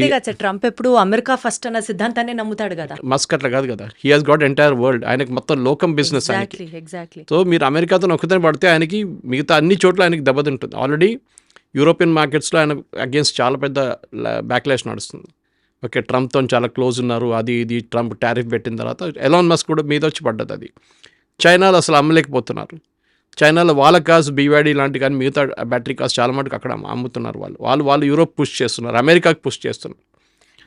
S2: ట్రంప్ ఎప్పుడు అమెరికా ఫస్ట్ అన్న సిద్ధాంతాన్ని నమ్ముతాడు కదా.
S3: మస్క్ అట్లా కాదు కదా, he has got entire world. ఆయనకి మొత్తం లోకం బిజినెస్ ఆయనకి. సో మీరు అమెరికాతో నొక్కుతని పడితే ఆయనకి మిగతా అన్ని చోట్ల ఆయనకి దెబ్బతింటుంది. ఆల్రెడీ యూరోపియన్ మార్కెట్స్లో ఆయన అగేన్స్ట్ చాలా పెద్ద బ్యాక్లాష్ నడుస్తుంది. ఓకే, ట్రంప్తో చాలా క్లోజ్ ఉన్నారు, అది ఇది ట్రంప్ టారిఫ్ పెట్టిన తర్వాత ఎలాన్ మస్క్ కూడా మీద వచ్చి పడ్డది. అది చైనాలో అసలు అమ్మలేకపోతున్నారు. చైనాలో వాళ్ళ కాస్ట్ బీవాడీ లాంటి కానీ మిగతా బ్యాటరీ కాస్ట్ చాలా మటుకు అక్కడ అమ్ముతున్నారు. వాళ్ళు యూరోప్ పుష్ చేస్తున్నారు, అమెరికాకి పుష్ చేస్తున్నారు.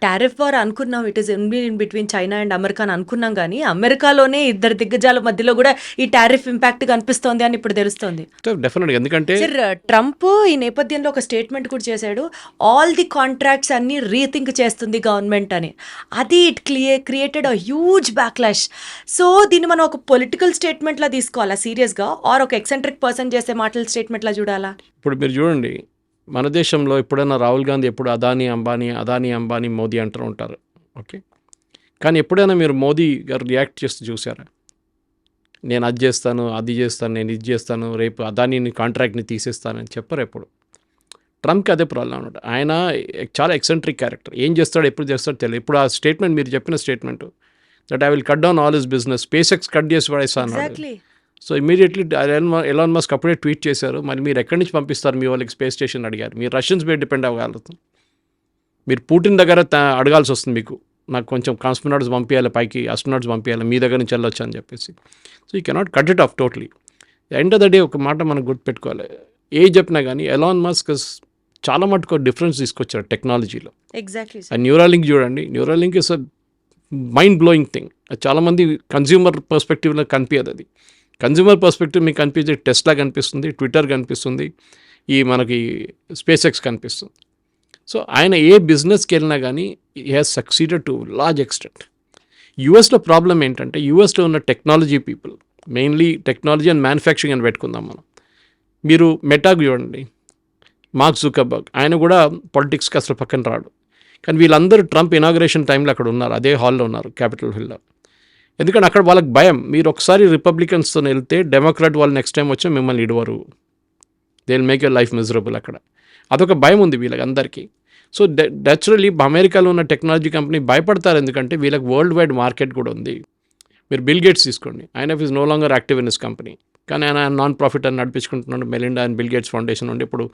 S2: టారిఫ్ వార్ అనుకున్నాం, it is in between China and America అని అనుకున్నాం, కానీ అమెరికాలోనే ఇద్దరు దిగ్గజాల మధ్యలో కూడా ఈ టారిఫ్ ఇంపాక్ట్ కనిపిస్తోంది అని ఇప్పుడు తెలుస్తోంది.
S3: డెఫినెట్గా, ఎందుకంటే
S2: ట్రంప్ ఈ నేపథ్యంలో ఒక స్టేట్మెంట్ కూడా చేశాడు, ఆల్ ది కాంట్రాక్ట్స్ అన్ని రీథింక్ చేస్తుంది గవర్నమెంట్ అని. అది it created a huge backlash. So దీన్ని మనం ఒక పొలిటికల్ స్టేట్మెంట్లా తీసుకోవాలా సీరియస్గా, ఆర్ ఒక ఎక్సెంట్రిక్ పర్సన్ చేసే మాటల స్టేట్మెంట్లా చూడాలా?
S3: ఇప్పుడు మీరు చూడండి, మన దేశంలో ఎప్పుడైనా రాహుల్ గాంధీ ఎప్పుడు అదానీ అంబానీ మోదీ అంటూ ఉంటారు. ఓకే, కానీ ఎప్పుడైనా మీరు మోదీ గారు రియాక్ట్ చేస్తూ చూసారా? నేను అది చేస్తాను, నేను ఇది చేస్తాను, రేపు అదానీని కాంట్రాక్ట్ని తీసేస్తానని చెప్పరు ఎప్పుడు. ట్రంప్కి అదే ప్రాబ్లం అనమాట. ఆయన చాలా ఎక్సెంట్రిక్ క్యారెక్టర్, ఏం చేస్తాడు ఎప్పుడు చేస్తాడో తెలియదు. ఇప్పుడు ఆ స్టేట్మెంట్ మీరు చెప్పిన statement that I will cut down all his business, space X cut చేసి పడేస్తాను. సో ఇమీడియట్లీ ఎలాన్ మస్క్ అప్పుడే ట్వీట్ చేశారు, మరి మీరు ఎక్కడి నుంచి పంపిస్తారు మీ వాళ్ళకి స్పేస్ స్టేషన్ అడిగారు. మీరు రష్యన్స్ మీద డిపెండ్ అవ్వగలుగుతాం, మీరు పుటిన్ దగ్గర అడగాల్సి వస్తుంది, మీకు నాకు కొంచెం కాస్మోనాట్స్ పంపించాలి, పైకి ఆస్ట్రోనాట్స్ పంపించాలి, మీ దగ్గర నుంచి వెళ్ళొచ్చు అని చెప్పేసి. So you cannot cut it of totally. End of the day ఒక మాట మనం గుర్తుపెట్టుకోవాలి, ఏ చెప్పినా కానీ ఎలాన్ మస్క్ చాలా మటుకు డిఫరెన్స్ తీసుకొచ్చారు టెక్నాలజీలో.
S2: ఎగ్జాక్ట్లీ.
S3: న్యూరాలింక్ చూడండి, Neuralink is a mind blowing thing. చాలామంది కన్జ్యూమర్ పర్స్పెక్టివ్లో కనిపించదు. అది కన్జ్యూమర్ పర్స్పెక్టివ్ మీకు కనిపించే టెస్లా కనిపిస్తుంది, ట్విట్టర్ కనిపిస్తుంది, ఈ మనకి స్పేస్ ఎక్స్ కనిపిస్తుంది. సో ఆయన ఏ బిజినెస్కి వెళ్ళినా కానీ he has succeeded to large extent. యూఎస్లో ప్రాబ్లం ఏంటంటే, యూఎస్లో ఉన్న technology people, mainly technology and manufacturing అని పెట్టుకుందాం మనం. మీరు మెటాకు చూడండి, మార్క్ జుకర్బర్గ్, ఆయన కూడా పాలిటిక్స్కి అసలు పక్కన రాడు. కానీ వీళ్ళందరూ ట్రంప్ ఇనాగ్రేషన్ టైంలో అక్కడ ఉన్నారు, అదే హాల్లో ఉన్నారు, క్యాపిటల్ హిల్లో. ఎందుకంటే అక్కడ వాళ్ళకి భయం, మీరు ఒకసారి రిపబ్లికన్స్తో వెళ్తే డెమోక్రాట్ వాళ్ళు నెక్స్ట్ టైం వచ్చి మిమ్మల్ని ఇడవరు, they will make your life miserable. అక్కడ అదొక భయం ఉంది వీళ్ళకి అందరికీ. సో న్యాచురల్లీ అమెరికాలో ఉన్న టెక్నాలజీ కంపెనీ భయపడతారు, ఎందుకంటే వీళ్ళకి వరల్డ్ వైడ్ మార్కెట్ కూడా ఉంది. మీరు బిల్ గేట్స్ తీసుకోండి, ఆయన is no longer active in this company, కానీ ఆయన నాన్ ప్రాఫిట్ అని నడిపించుకుంటున్నాడు. Melinda and Bill Gates foundation ఉండి, ఇప్పుడు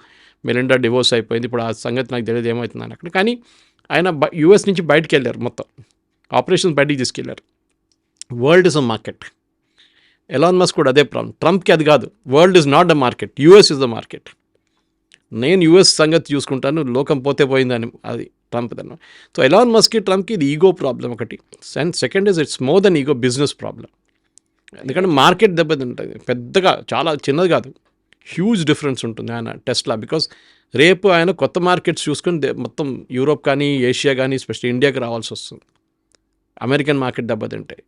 S3: మెలిండా డివోర్స్ అయిపోయింది, ఇప్పుడు ఆ సంగతి నాకు తెలియదు ఏమవుతుందని అక్కడ. కానీ ఆయన యూఎస్ నుంచి బయటకు వెళ్ళారు, మొత్తం ఆపరేషన్స్ బయటికి తీసుకెళ్లారు. World is a market. Elon Musk కూడా అదే ప్రాబ్లం. ట్రంప్కి అది కాదు, world is not the market, US is the market. నేను యూఎస్ సంగతి చూసుకుంటాను, లోకం పోతే పోయిందని అది ట్రంప్ దన్న. సో ఎలాన్ మస్క్కి ట్రంప్కి ఇది ఈగో ప్రాబ్లం ఒకటి, and second is it's more than ego, business problem. ఎందుకంటే మార్కెట్ దెబ్బతింటుంది, పెద్దగా చాలా చిన్నది కాదు, హ్యూజ్ డిఫరెన్స్ ఉంటుంది ఆయన టెస్లా. బికాస్ రేపు ఆయన కొత్త మార్కెట్స్ చూసుకుని మొత్తం యూరోప్ కానీ ఏషియా కానీ స్పెషల్లీ ఇండియాకి రావాల్సి వస్తుంది. అమెరికన్ మార్కెట్ దెబ్బతింటాయి.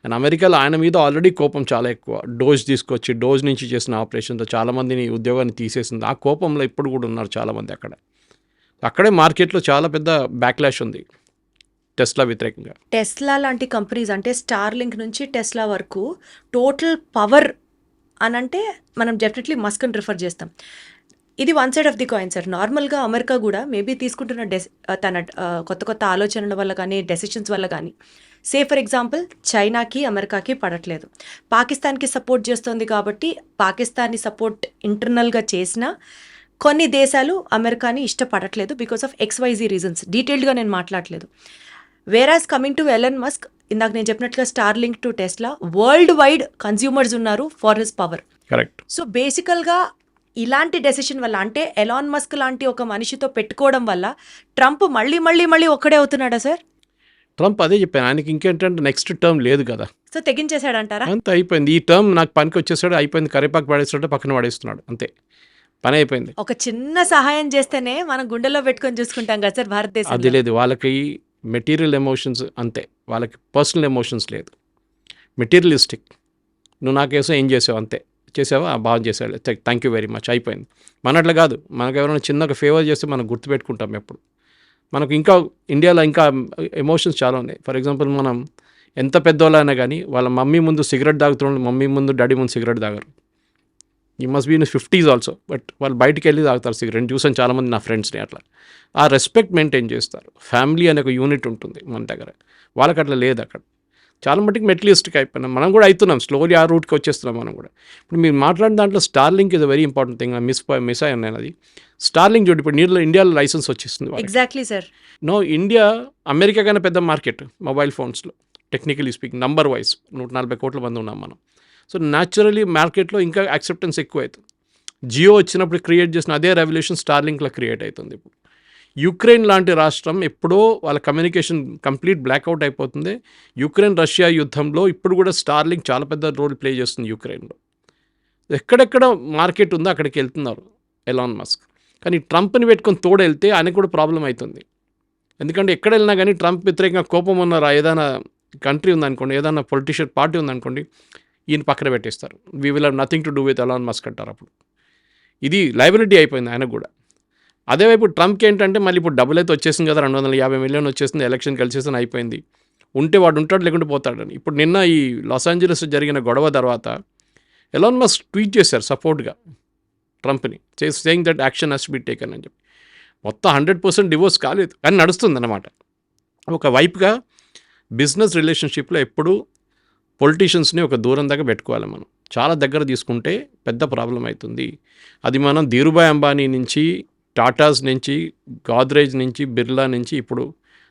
S3: అండ్ అమెరికాలో ఆయన మీద ఆల్రెడీ కోపం చాలా ఎక్కువ. డోజ్ నుంచి చేసిన ఆపరేషన్తో చాలామందిని ఉద్యోగాన్ని తీసేసింది. ఆ కోపంలో ఇప్పుడు కూడా ఉన్నారు చాలామంది అక్కడే మార్కెట్లో చాలా పెద్ద బ్యాక్లాష్ ఉంది టెస్లా వ్యతిరేకంగా.
S2: టెస్లా లాంటి కంపెనీస్, అంటే స్టార్లింక్ నుంచి టెస్లా వరకు టోటల్ పవర్ అని అంటే మనం డెఫినెట్లీ మస్క్ని రిఫర్ చేస్తాం. ఇది one side of the coin sir. నార్మల్గా అమెరికా కూడా మేబీ తీసుకుంటున్న తన కొత్త ఆలోచనల వల్ల కానీ, డెసిషన్స్ వల్ల కానీ, సే ఫర్ ఎగ్జాంపుల్ చైనాకి అమెరికాకి పడట్లేదు, పాకిస్తాన్కి సపోర్ట్ చేస్తుంది. కాబట్టి పాకిస్తాన్ని సపోర్ట్ ఇంటర్నల్గా చేసినా కొన్ని దేశాలు అమెరికాని ఇష్టపడట్లేదు బికాస్ ఆఫ్ XYZ రీజన్స్. డీటెయిల్డ్గా నేను మాట్లాడలేదు. Whereas coming to Elon Musk, ఇందాక నేను చెప్పినట్లుగా Starlink to Tesla, world wide consumers ఉన్నారు for his power.
S3: Correct.
S2: So బేసికల్గా ఇలాంటి డెసిషన్ వల్ల, అంటే ఎలాన్ మస్క్ లాంటి ఒక మనిషితో పెట్టుకోవడం వల్ల ట్రంప్ మళ్ళీ ఒక్కడే అవుతున్నాడా సార్?
S3: ట్రంప్ అదే చెప్పాను, ఆయనకి ఇంకేంటంటే నెక్స్ట్ టర్మ్ లేదు కదా.
S2: సో తెగించేశాడంటారా?
S3: అంత అయిపోయింది. ఈ టర్మ్ నాకు పనికి వచ్చేసాడు, అయిపోయింది. కరేపాకు పడేస్తాడు, పక్కన పడేస్తున్నాడు, అంతే, పని అయిపోయింది.
S2: ఒక చిన్న సహాయం చేస్తేనే మనం గుండెలో పెట్టుకొని చూసుకుంటాం కదా సార్
S3: అది
S2: భారతదేశంలో.
S3: లేదు, వాళ్ళకి మెటీరియల్ ఎమోషన్స్ అంతే, వాళ్ళకి పర్సనల్ ఎమోషన్స్ లేదు, మెటీరియలిస్టిక్. నువ్వు నాకేసం ఏం చేసావు అంతే, చేసావా బాగా చేసావు, థ్యాంక్ యూ వెరీ మచ్, అయిపోయింది. మన అట్లా కాదు, మనకు ఎవరైనా చిన్న ఒక ఫేవర్ చేస్తే మనం గుర్తుపెట్టుకుంటాం ఎప్పుడు. మనకు ఇంకా ఇండియాలో ఇంకా ఎమోషన్స్ చాలా ఉన్నాయి. ఫర్ ఎగ్జాంపుల్, మనం ఎంత పెద్దవాళ్ళైనా కానీ వాళ్ళ మమ్మీ ముందు సిగరెట్ తాగుతున్నాడు, మమ్మీ ముందు డాడీ ముందు సిగరెట్ తాగరు. He must be in 50s also, but వాళ్ళు బయటికి వెళ్ళి తాగుతారు సిగరెట్. చూసాను చాలామంది నా ఫ్రెండ్స్ని అట్లా. ఆ రెస్పెక్ట్ మెయింటైన్ చేస్తారు. ఫ్యామిలీ అనే ఒక యూనిట్ ఉంటుంది మన దగ్గర, వాళ్ళకి అట్లా లేదు అక్కడ. చాలా మటుకు మెటలిస్టిక్ అయిపోయినాం, మనం కూడా అవుతున్నాం, స్లోలీ ఆ రూట్కి వచ్చేస్తున్నాం మనం కూడా. ఇప్పుడు మీరు మాట్లాడిన దాంట్లో Starlink is a very important thing. Miss అయ్యాను నేను అది. స్టార్లింక్ చూడు, ఇప్పుడు ఇండియాలో లైసెన్స్ వచ్చేస్తుంది.
S2: Exactly sir.
S3: No, India America కన్నా పెద్ద మార్కెట్ మొబైల్ ఫోన్స్లో, టెక్నికలీ స్పీకింగ్, నంబర్ వైజ్ 140 కోట్ల మంది ఉన్నాం మనం. సో న్యాచురలీ మార్కెట్లో ఇంకా యాక్సెప్టెన్స్ ఎక్కువ అవుతుంది. జియో వచ్చినప్పుడు క్రియేట్ చేసిన అదే రెవల్యూషన్ స్టార్లింక్లో క్రియేట్ అవుతుంది. ఇప్పుడు యుక్రెయిన్ లాంటి రాష్ట్రం ఎప్పుడో వాళ్ళ కమ్యూనికేషన్ కంప్లీట్ బ్లాక్అవుట్ అయిపోతుంది. యుక్రెయిన్ రష్యా యుద్ధంలో ఇప్పుడు కూడా స్టార్లింక్ చాలా పెద్ద రోల్ ప్లే చేస్తుంది యుక్రెయిన్లో. ఎక్కడెక్కడ మార్కెట్ ఉందో అక్కడికి వెళ్తున్నారు ఎలాన్ మస్క్. కానీ ట్రంప్ని పెట్టుకొని తోడు వెళ్తే ఆయనకు కూడా ప్రాబ్లం అవుతుంది. ఎందుకంటే ఎక్కడ వెళ్ళినా కానీ ట్రంప్ వ్యతిరేకంగా కోపం ఉన్నారా, ఏదైనా కంట్రీ ఉందనుకోండి, ఏదైనా పొలిటీషియన్ పార్టీ ఉందనుకోండి, ఈయన పక్కన పెట్టేస్తారు. We will have nothing to do with Elon Musk అంటారు. అప్పుడు ఇది లయబిలిటీ అయిపోయింది ఆయనకు కూడా. అదేవైపు ట్రంప్కి ఏంటంటే మళ్ళీ ఇప్పుడు డబ్బులు అయితే వచ్చేసింది కదా, 250 మిలియన్ వచ్చేసింది, ఎలక్షన్ కలిసేసిన అయిపోయింది, ఉంటే వాడు ఉంటాడు లేకుంటే పోతాడని. ఇప్పుడు నిన్న ఈ లాస్ ఏంజలస్ జరిగిన గొడవ తర్వాత ఎలాన్ మస్క్ ట్వీట్ చేశారు సపోర్ట్గా ట్రంప్ని, saying that action has to be taken అని చెప్పి. మొత్తం 100% డివోర్స్ కాలేదు కానీ నడుస్తుంది అన్నమాట. ఒక వైపుగా బిజినెస్ రిలేషన్షిప్లో ఎప్పుడు పొలిటీషియన్స్ని ఒక దూరం దాకా పెట్టుకోవాలి మనం. చాలా దగ్గర తీసుకుంటే పెద్ద ప్రాబ్లం అవుతుంది. అది మనం ధీరుభాయ్ అంబానీ నుంచి, టాటాస్ నుంచి, గాద్రేజ్ నుంచి, బిర్లా నుంచి ఇప్పుడు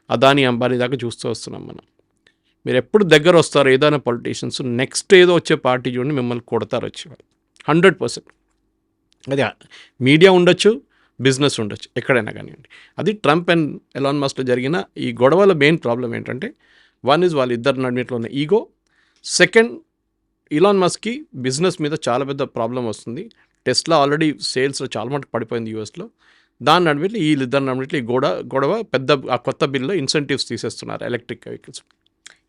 S3: అదానీ అంబానీ దాకా చూస్తూ వస్తున్నాం మనం. మీరు ఎప్పుడు దగ్గర వస్తారు ఏదైనా పొలిటీషియన్స్, నెక్స్ట్ ఏదో వచ్చే పార్టీ చూడండి మిమ్మల్ని కొడతారు వచ్చేవాళ్ళు 100%. అది మీడియా ఉండొచ్చు, బిజినెస్ ఉండొచ్చు, ఎక్కడైనా కానివ్వండి. అది ట్రంప్ అండ్ ఎలాన్ మస్క్లో జరిగిన ఈ గొడవల మెయిన్ ప్రాబ్లం ఏంటంటే, వన్ ఈజ్ వాళ్ళిద్దరు నడిమిట్లో ఉన్న ఈగో, సెకండ్ ఎలాన్ మస్క్కి బిజినెస్ మీద చాలా పెద్ద ప్రాబ్లం వస్తుంది. టెస్లా ఆల్రెడీ సేల్స్లో చాలా మటుకు పడిపోయింది యూఎస్లో. దాని నడిమిట్లో వీళ్ళిద్దరు నడిమిట్లో ఈ గొడవ పెద్ద, ఆ కొత్త బిల్లో ఇన్సెంటివ్స్ తీసేస్తున్నారు ఎలక్ట్రిక్ వెహికల్స్.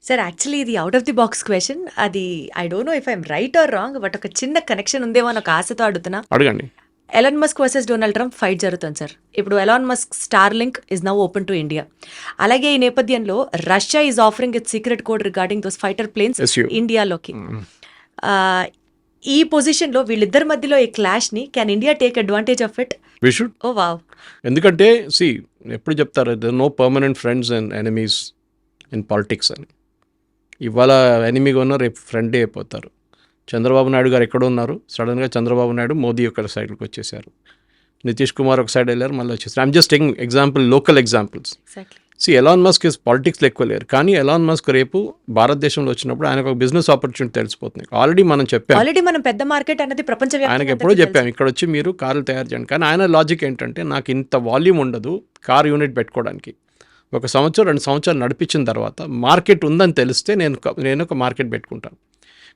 S2: సార్ యాక్చువల్లీ ఇది out of the box question, అది I don't know if I'm right or wrong, but ఒక చిన్న కనెక్షన్ ఉందేమో అని ఒక ఆశతో అడుగుతున్నా.
S3: అడగండి.
S2: Elon Musk versus Donald Trump fight జరుగుతుంది సార్. ఇప్పుడు Elon Musk Starlink is now open to India. అలాగే ఈ నేపథ్యంలో Russia is offering its secret code regarding those fighter planes ఇండియాలోకి. ఈ పొజిషన్లో వీళ్ళిద్దరి మధ్యలో ఈ క్లాష్ని can India take advantage of it?
S3: We should.
S2: Oh wow.
S3: ఎందుకంటే ఎప్పుడు చెప్తారు, there no permanent friends and enemies in politics అని. ఇవాళ ఎనిమీగా ఉన్నారు, రేపు ఫ్రెండే అయిపోతారు. చంద్రబాబు నాయుడు గారు ఎక్కడ ఉన్నారు, సడన్గా చంద్రబాబు నాయుడు మోదీ ఒక సైడ్కి వచ్చేసారు, నితీష్ కుమార్ ఒక సైడ్ వెళ్ళారు, మళ్ళీ వచ్చేసారు. I'm just taking example, local examples. Elon Musk పాలిటిక్స్లో ఎక్కువ లేరు, కానీ ఎలాన్ మస్క్ రేపు భారతదేశంలో వచ్చినప్పుడు ఆయనకు ఒక బిజినెస్ ఆపర్చునిటీ తెలిసిపోతుంది. ఆల్రెడీ మనం
S2: పెద్ద మార్కెట్ అనేది ప్రపంచవ్యాప్తంగా
S3: ఆయనకు ఎప్పుడో చెప్పాము, ఇక్కడ వచ్చి మీరు కార్లు తయారు చేయండి. కానీ ఆయన లాజిక్ ఏంటంటే, నాకు ఇంత వాల్యూమ్ ఉండదు కార్ యూనిట్ పెట్టుకోవడానికి, 1 సంవత్సరం 2 సంవత్సరాలు నడిపించిన తర్వాత మార్కెట్ ఉందని తెలిస్తే నేను ఒక మార్కెట్ పెట్టుకుంటాను.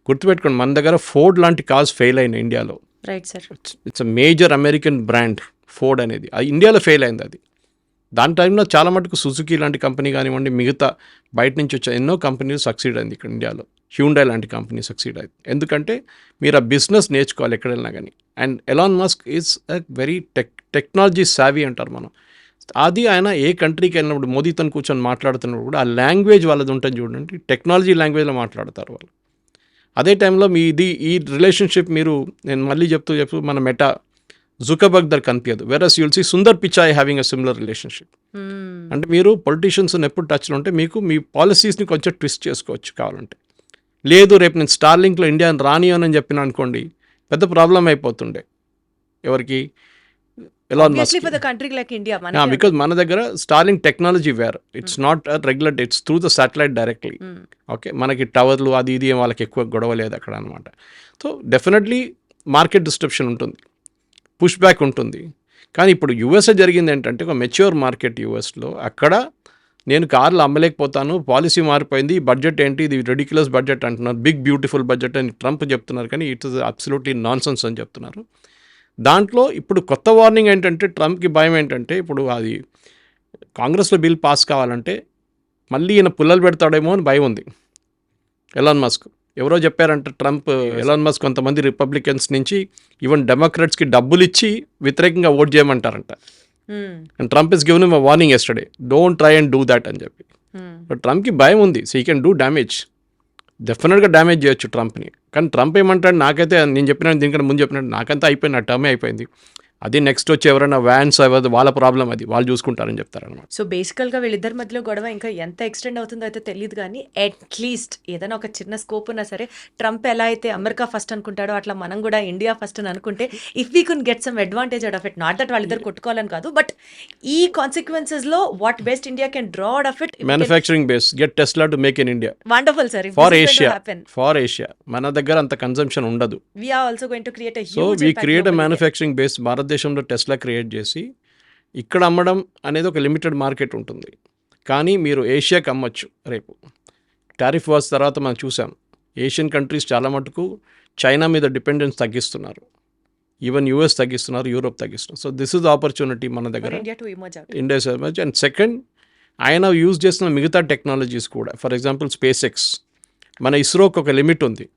S3: గుర్తుపెట్టుకోండి, మన దగ్గర ఫోర్డ్ లాంటి కార్స్ ఫెయిల్ అయినాయి ఇండియాలో.
S2: Right sir.
S3: It's a major American brand Ford అనేది, అది ఇండియాలో ఫెయిల్ అయింది. అది దాని టైంలో చాలా మటుకు సుజుకి లాంటి కంపెనీ కానివ్వండి, మిగతా బయట నుంచి వచ్చే ఎన్నో కంపెనీలు సక్సీడ్ అయింది ఇక్కడ ఇండియాలో. హ్యూండై లాంటి కంపెనీ సక్సీడ్ అయింది. ఎందుకంటే మీరు ఆ బిజినెస్ నేర్చుకోవాలి ఎక్కడ వెళ్ళినా కానీ. And Elon Musk is a very technology savvy అంటారు మనం. అది ఆయన ఏ కంట్రీకి వెళ్ళినప్పుడు మోదీతో కూర్చొని మాట్లాడుతున్నప్పుడు కూడా ఆ లాంగ్వేజ్ వాళ్ళది ఉంటుంది చూడండి, టెక్నాలజీ లాంగ్వేజ్లో మాట్లాడతారు వాళ్ళు. అదే టైంలో ఈ రిలేషన్షిప్ నేను మళ్ళీ చెప్తూ మన మెటా జుకర్బర్గ్ దగ్గర కనిపించదు. Whereas you'll see Sundar Pichai having a similar relationship. అంటే మీరు పొలిటీషియన్స్ ఎప్పుడు టచ్లో ఉంటే మీకు మీ పాలసీస్ని కొంచెం ట్విస్ట్ చేసుకోవచ్చు కావాలంటే. లేదు రేపు నేను స్టార్లింక్లో ఇండియా రానియోనని చెప్పిన అనుకోండి, పెద్ద ప్రాబ్లం అయిపోతుండే ఎవరికి, ఎలాన్ మస్క్. బికాజ్ మన దగ్గర Starlink technology wear, it's not regular, it's through the satellite directly. Okay, మనకి టవర్లు అది ఇది వాళ్ళకి ఎక్కువ గొడవ లేదు అక్కడ అనమాట. సో డెఫినెట్లీ మార్కెట్ డిస్ట్రప్షన్ ఉంటుంది, పుష్ బ్యాక్ ఉంటుంది. కానీ ఇప్పుడు యూఎస్ఏ జరిగింది ఏంటంటే, ఒక మెచ్యూర్ మార్కెట్ యూఎస్లో, అక్కడ నేను కార్లు అమ్మలేకపోతాను, పాలసీ మారిపోయింది, బడ్జెట్ ఏంటి, ఇది రెడిక్యులస్ బడ్జెట్ అంటున్నారు, బిగ్ బ్యూటిఫుల్ బడ్జెట్ అని ట్రంప్ చెప్తున్నారు, కానీ it is absolutely non sense అని చెప్తున్నారు. దాంట్లో ఇప్పుడు కొత్త వార్నింగ్ ఏంటంటే, ట్రంప్కి భయం ఏంటంటే, ఇప్పుడు అది కాంగ్రెస్లో బిల్ పాస్ కావాలంటే మళ్ళీ ఈయన పుల్లలు పెడతాడేమో అని భయం ఉంది ఎలాన్ మస్క్. ఎవరో చెప్పారంటే ట్రంప్, ఎలాన్ మస్క్ కొంతమంది రిపబ్లికన్స్ నుంచి ఈవెన్ డెమోక్రాట్స్కి డబ్బులు ఇచ్చి వ్యతిరేకంగా ఓట్ చేయమంటారంట. And Trump is given him a warning yesterday, don't try and do that అని చెప్పి. బట్ ట్రంప్కి భయం ఉంది, so he can do damage, definitely damage చేయొచ్చు ట్రంప్ని. కానీ ట్రంప్ ఏమంటాడు, నాకైతే నేను చెప్పినట్టు దీనికంటే ముందు చెప్పినట్టు నాకంతా అయిపోయింది, నా టర్మే అయిపోయింది, అది నెక్స్ట్ వచ్చి ఎవరైనా వ్యాన్స్ అవ్వదు, వాళ్ళ ప్రాబ్లం అది, వాళ్ళు చూసుకుంటారని చెప్తారనమాట.
S2: సో బేసికల్గా వీళ్ళిద్దరి మధ్యలో గొడవ ఇంకా ఎంత ఎక్స్టెండ్ అవుతుందో అయితే తెలియదు, కానీ అట్లీస్ట్ ఏదైనా ఒక చిన్న స్కోప్ ఉన్నా సరే, ట్రంప్ ఎలా అయితే అమెరికా ఫస్ట్ అనుకుంటాడో అట్లా మనం కూడా ఇండియా ఫస్ట్ అని అనుకుంటే if we can get some advantage out of it, not that వాళ్ళిద్దరు కొట్టుకోవాలని కాదు, బట్ ఈ కాన్సిక్వెన్సెస్లో what best India can draw out of it.
S3: Manufacturing base, get Tesla to make in India.
S2: Wonderful sir.
S3: Far Asia మన దగ్గర అంత consumption ఉండదు.
S2: We are also going to create a huge
S3: so we
S2: impact
S3: create
S2: globally.
S3: Manufacturing base, భారతదేశంలో Tesla create చేసి ఇక్కడ అమ్మడం అనేది ఒక లిమిటెడ్ మార్కెట్ ఉంటుంది, కానీ మీరు ఏషియాకి అమ్మొచ్చు రేపు. టారిఫ్ వార్స్ తర్వాత మనం చూసాం, ఏషియన్ కంట్రీస్ చాలా మటుకు చైనా మీద డిపెండెన్స్ తగ్గిస్తున్నారు, ఈవెన్ యూఎస్ తగ్గిస్తున్నారు, యూరోప్ తగ్గిస్తున్నారు. సో దిస్ ఇస్ ఆపర్చునిటీ మన
S2: For
S3: దగ్గర,
S2: India to emerge out.
S3: India emerge. And second, ఆయన యూజ్ చేస్తున్న మిగతా టెక్నాలజీస్ కూడా, ఫర్ ఎగ్జాంపుల్ స్పేస్ ఎక్స్, మన ఇస్రోకి ఒక లిమిట్ ఉంది,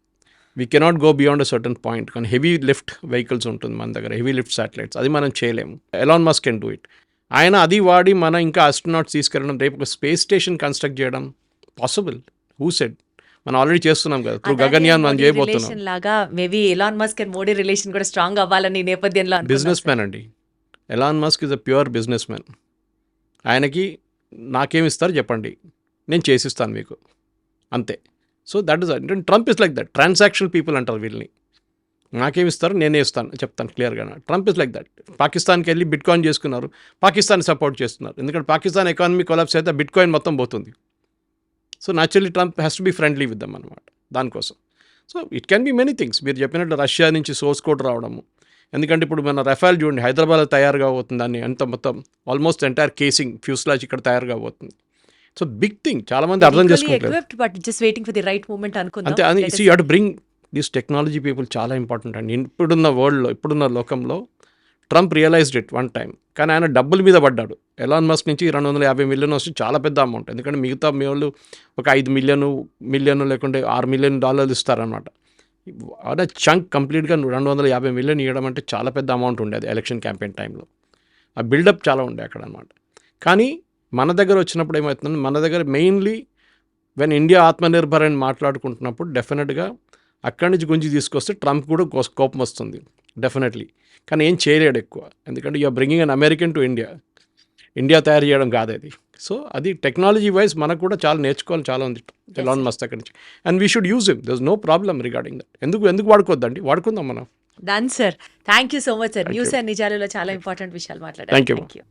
S3: we cannot go beyond a certain point. కానీ హెవీ లిఫ్ట్ వెహికల్స్ ఉంటుంది మన దగ్గర, హెవీ లిఫ్ట్ శాటిలైట్స్, అది మనం చేయలేము. Elon Musk can do it. ఆయన అది వాడి మన ఇంకా ఆస్ట్రోనాట్స్ తీసుకెళ్ళడం, రేపు ఒక స్పేస్ స్టేషన్ కన్స్ట్రక్ట్ చేయడం పాసిబుల్. Who said? మనం ఆల్రెడీ చేస్తున్నాం కదా, త్రూ గగన్యాన్ మనం చేయబోతున్నాం.
S2: రిలేషన్ లాగా maybe Elon Musk and Modi relation కూడా స్ట్రాంగ్ అవ్వాలని నేపథ్యంలో
S3: బిజినెస్ మ్యాన్ అండి, Elon Musk is a pure businessman. ఆయనకి నాకేమిస్తారు చెప్పండి, నేను చేసిస్తాను మీకు, అంతే. So that is, Trump is like that. Transactional people అంటారు వీళ్ళని. నాకేమిస్తారు, నేనే ఇస్తాను చెప్తాను క్లియర్గా. Trump is like that. పాకిస్తాన్కి వెళ్ళి బిట్ కాయిన్ చేసుకున్నారు, పాకిస్తాన్ సపోర్ట్ చేస్తున్నారు, ఎందుకంటే పాకిస్తాన్ ఎకానమీ కొలాప్స్ అయితే బిట్ కాయిన్ మొత్తం పోతుంది. So naturally Trump has to be friendly with them అనమాట దానికోసం. So it can be many things. మీరు చెప్పినట్లు రష్యా నుంచి సోర్స్ కోడ్ రావడము, ఎందుకంటే ఇప్పుడు మన రఫాల్ చూడండి, హైదరాబాద్లో తయారుగా అవుతుంది, దాన్ని అంత మొత్తం ఆల్మోస్ట్ ఎంటైర్ కేసింగ్ ఫ్యూస్లాజ్ ఇక్కడ తయారుగా అవుతుంది. సో బిగ్ థింగ్, చాలా మంది అర్థం చేసుకుంటారు.
S2: But just waiting for the right moment అనుకుందాం.
S3: అంతే, అది you have to bring this technology people, చాలా ఇంపార్టెంట్ అండి. ఇప్పుడున్న వరల్డ్లో, ఇప్పుడున్న లోకంలో Trump realised it one time, కానీ ఆయన డబ్బుల మీద పడ్డాడు. ఎలాన్ మస్క్ నుంచి 250 మిలియన్ వస్తే చాలా పెద్ద అమౌంట్, ఎందుకంటే మిగతా మీ వాళ్ళు ఒక 5 మిలియన్ లేకుంటే $6 మిలియన్ ఇస్తారనమాట. అదే చంక్ కంప్లీట్గా 250 మిలియన్ ఇవ్వడం అంటే చాలా పెద్ద అమౌంట్ ఉండేది ఎలక్షన్ క్యాంపెయిన్ టైంలో. ఆ బిల్డప్ చాలా ఉండే అక్కడ అనమాట. కానీ మన దగ్గర వచ్చినప్పుడు ఏమవుతుంది, మన దగ్గర మెయిన్లీ వెన్ ఇండియా ఆత్మనిర్భర్ అని మాట్లాడుకుంటున్నప్పుడు డెఫినెట్గా అక్కడి నుంచి గుంజి తీసుకొస్తే ట్రంప్ కూడా కోపం వస్తుంది డెఫినెట్లీ. కానీ ఏం చేయలేడు ఎక్కువ, ఎందుకంటే you're bringing an American to India. India తయారు చేయడం కాదు అది. సో అది టెక్నాలజీ వైజ్ మనకు కూడా చాలా నేర్చుకోవాలి, చాలా ఉంది ఎలాన్ మస్క్ అక్కడి నుంచి. And we should use him, there is no problem regarding that. ఎందుకు వాడుకోవద్దండి, వాడుకుందాం మనం.
S2: Done sir. Thank you so much sir. News and నిజాలలో చాలా ఇంపార్టెంట్ విషయాలు మాట్లాడారు.
S3: Thank you.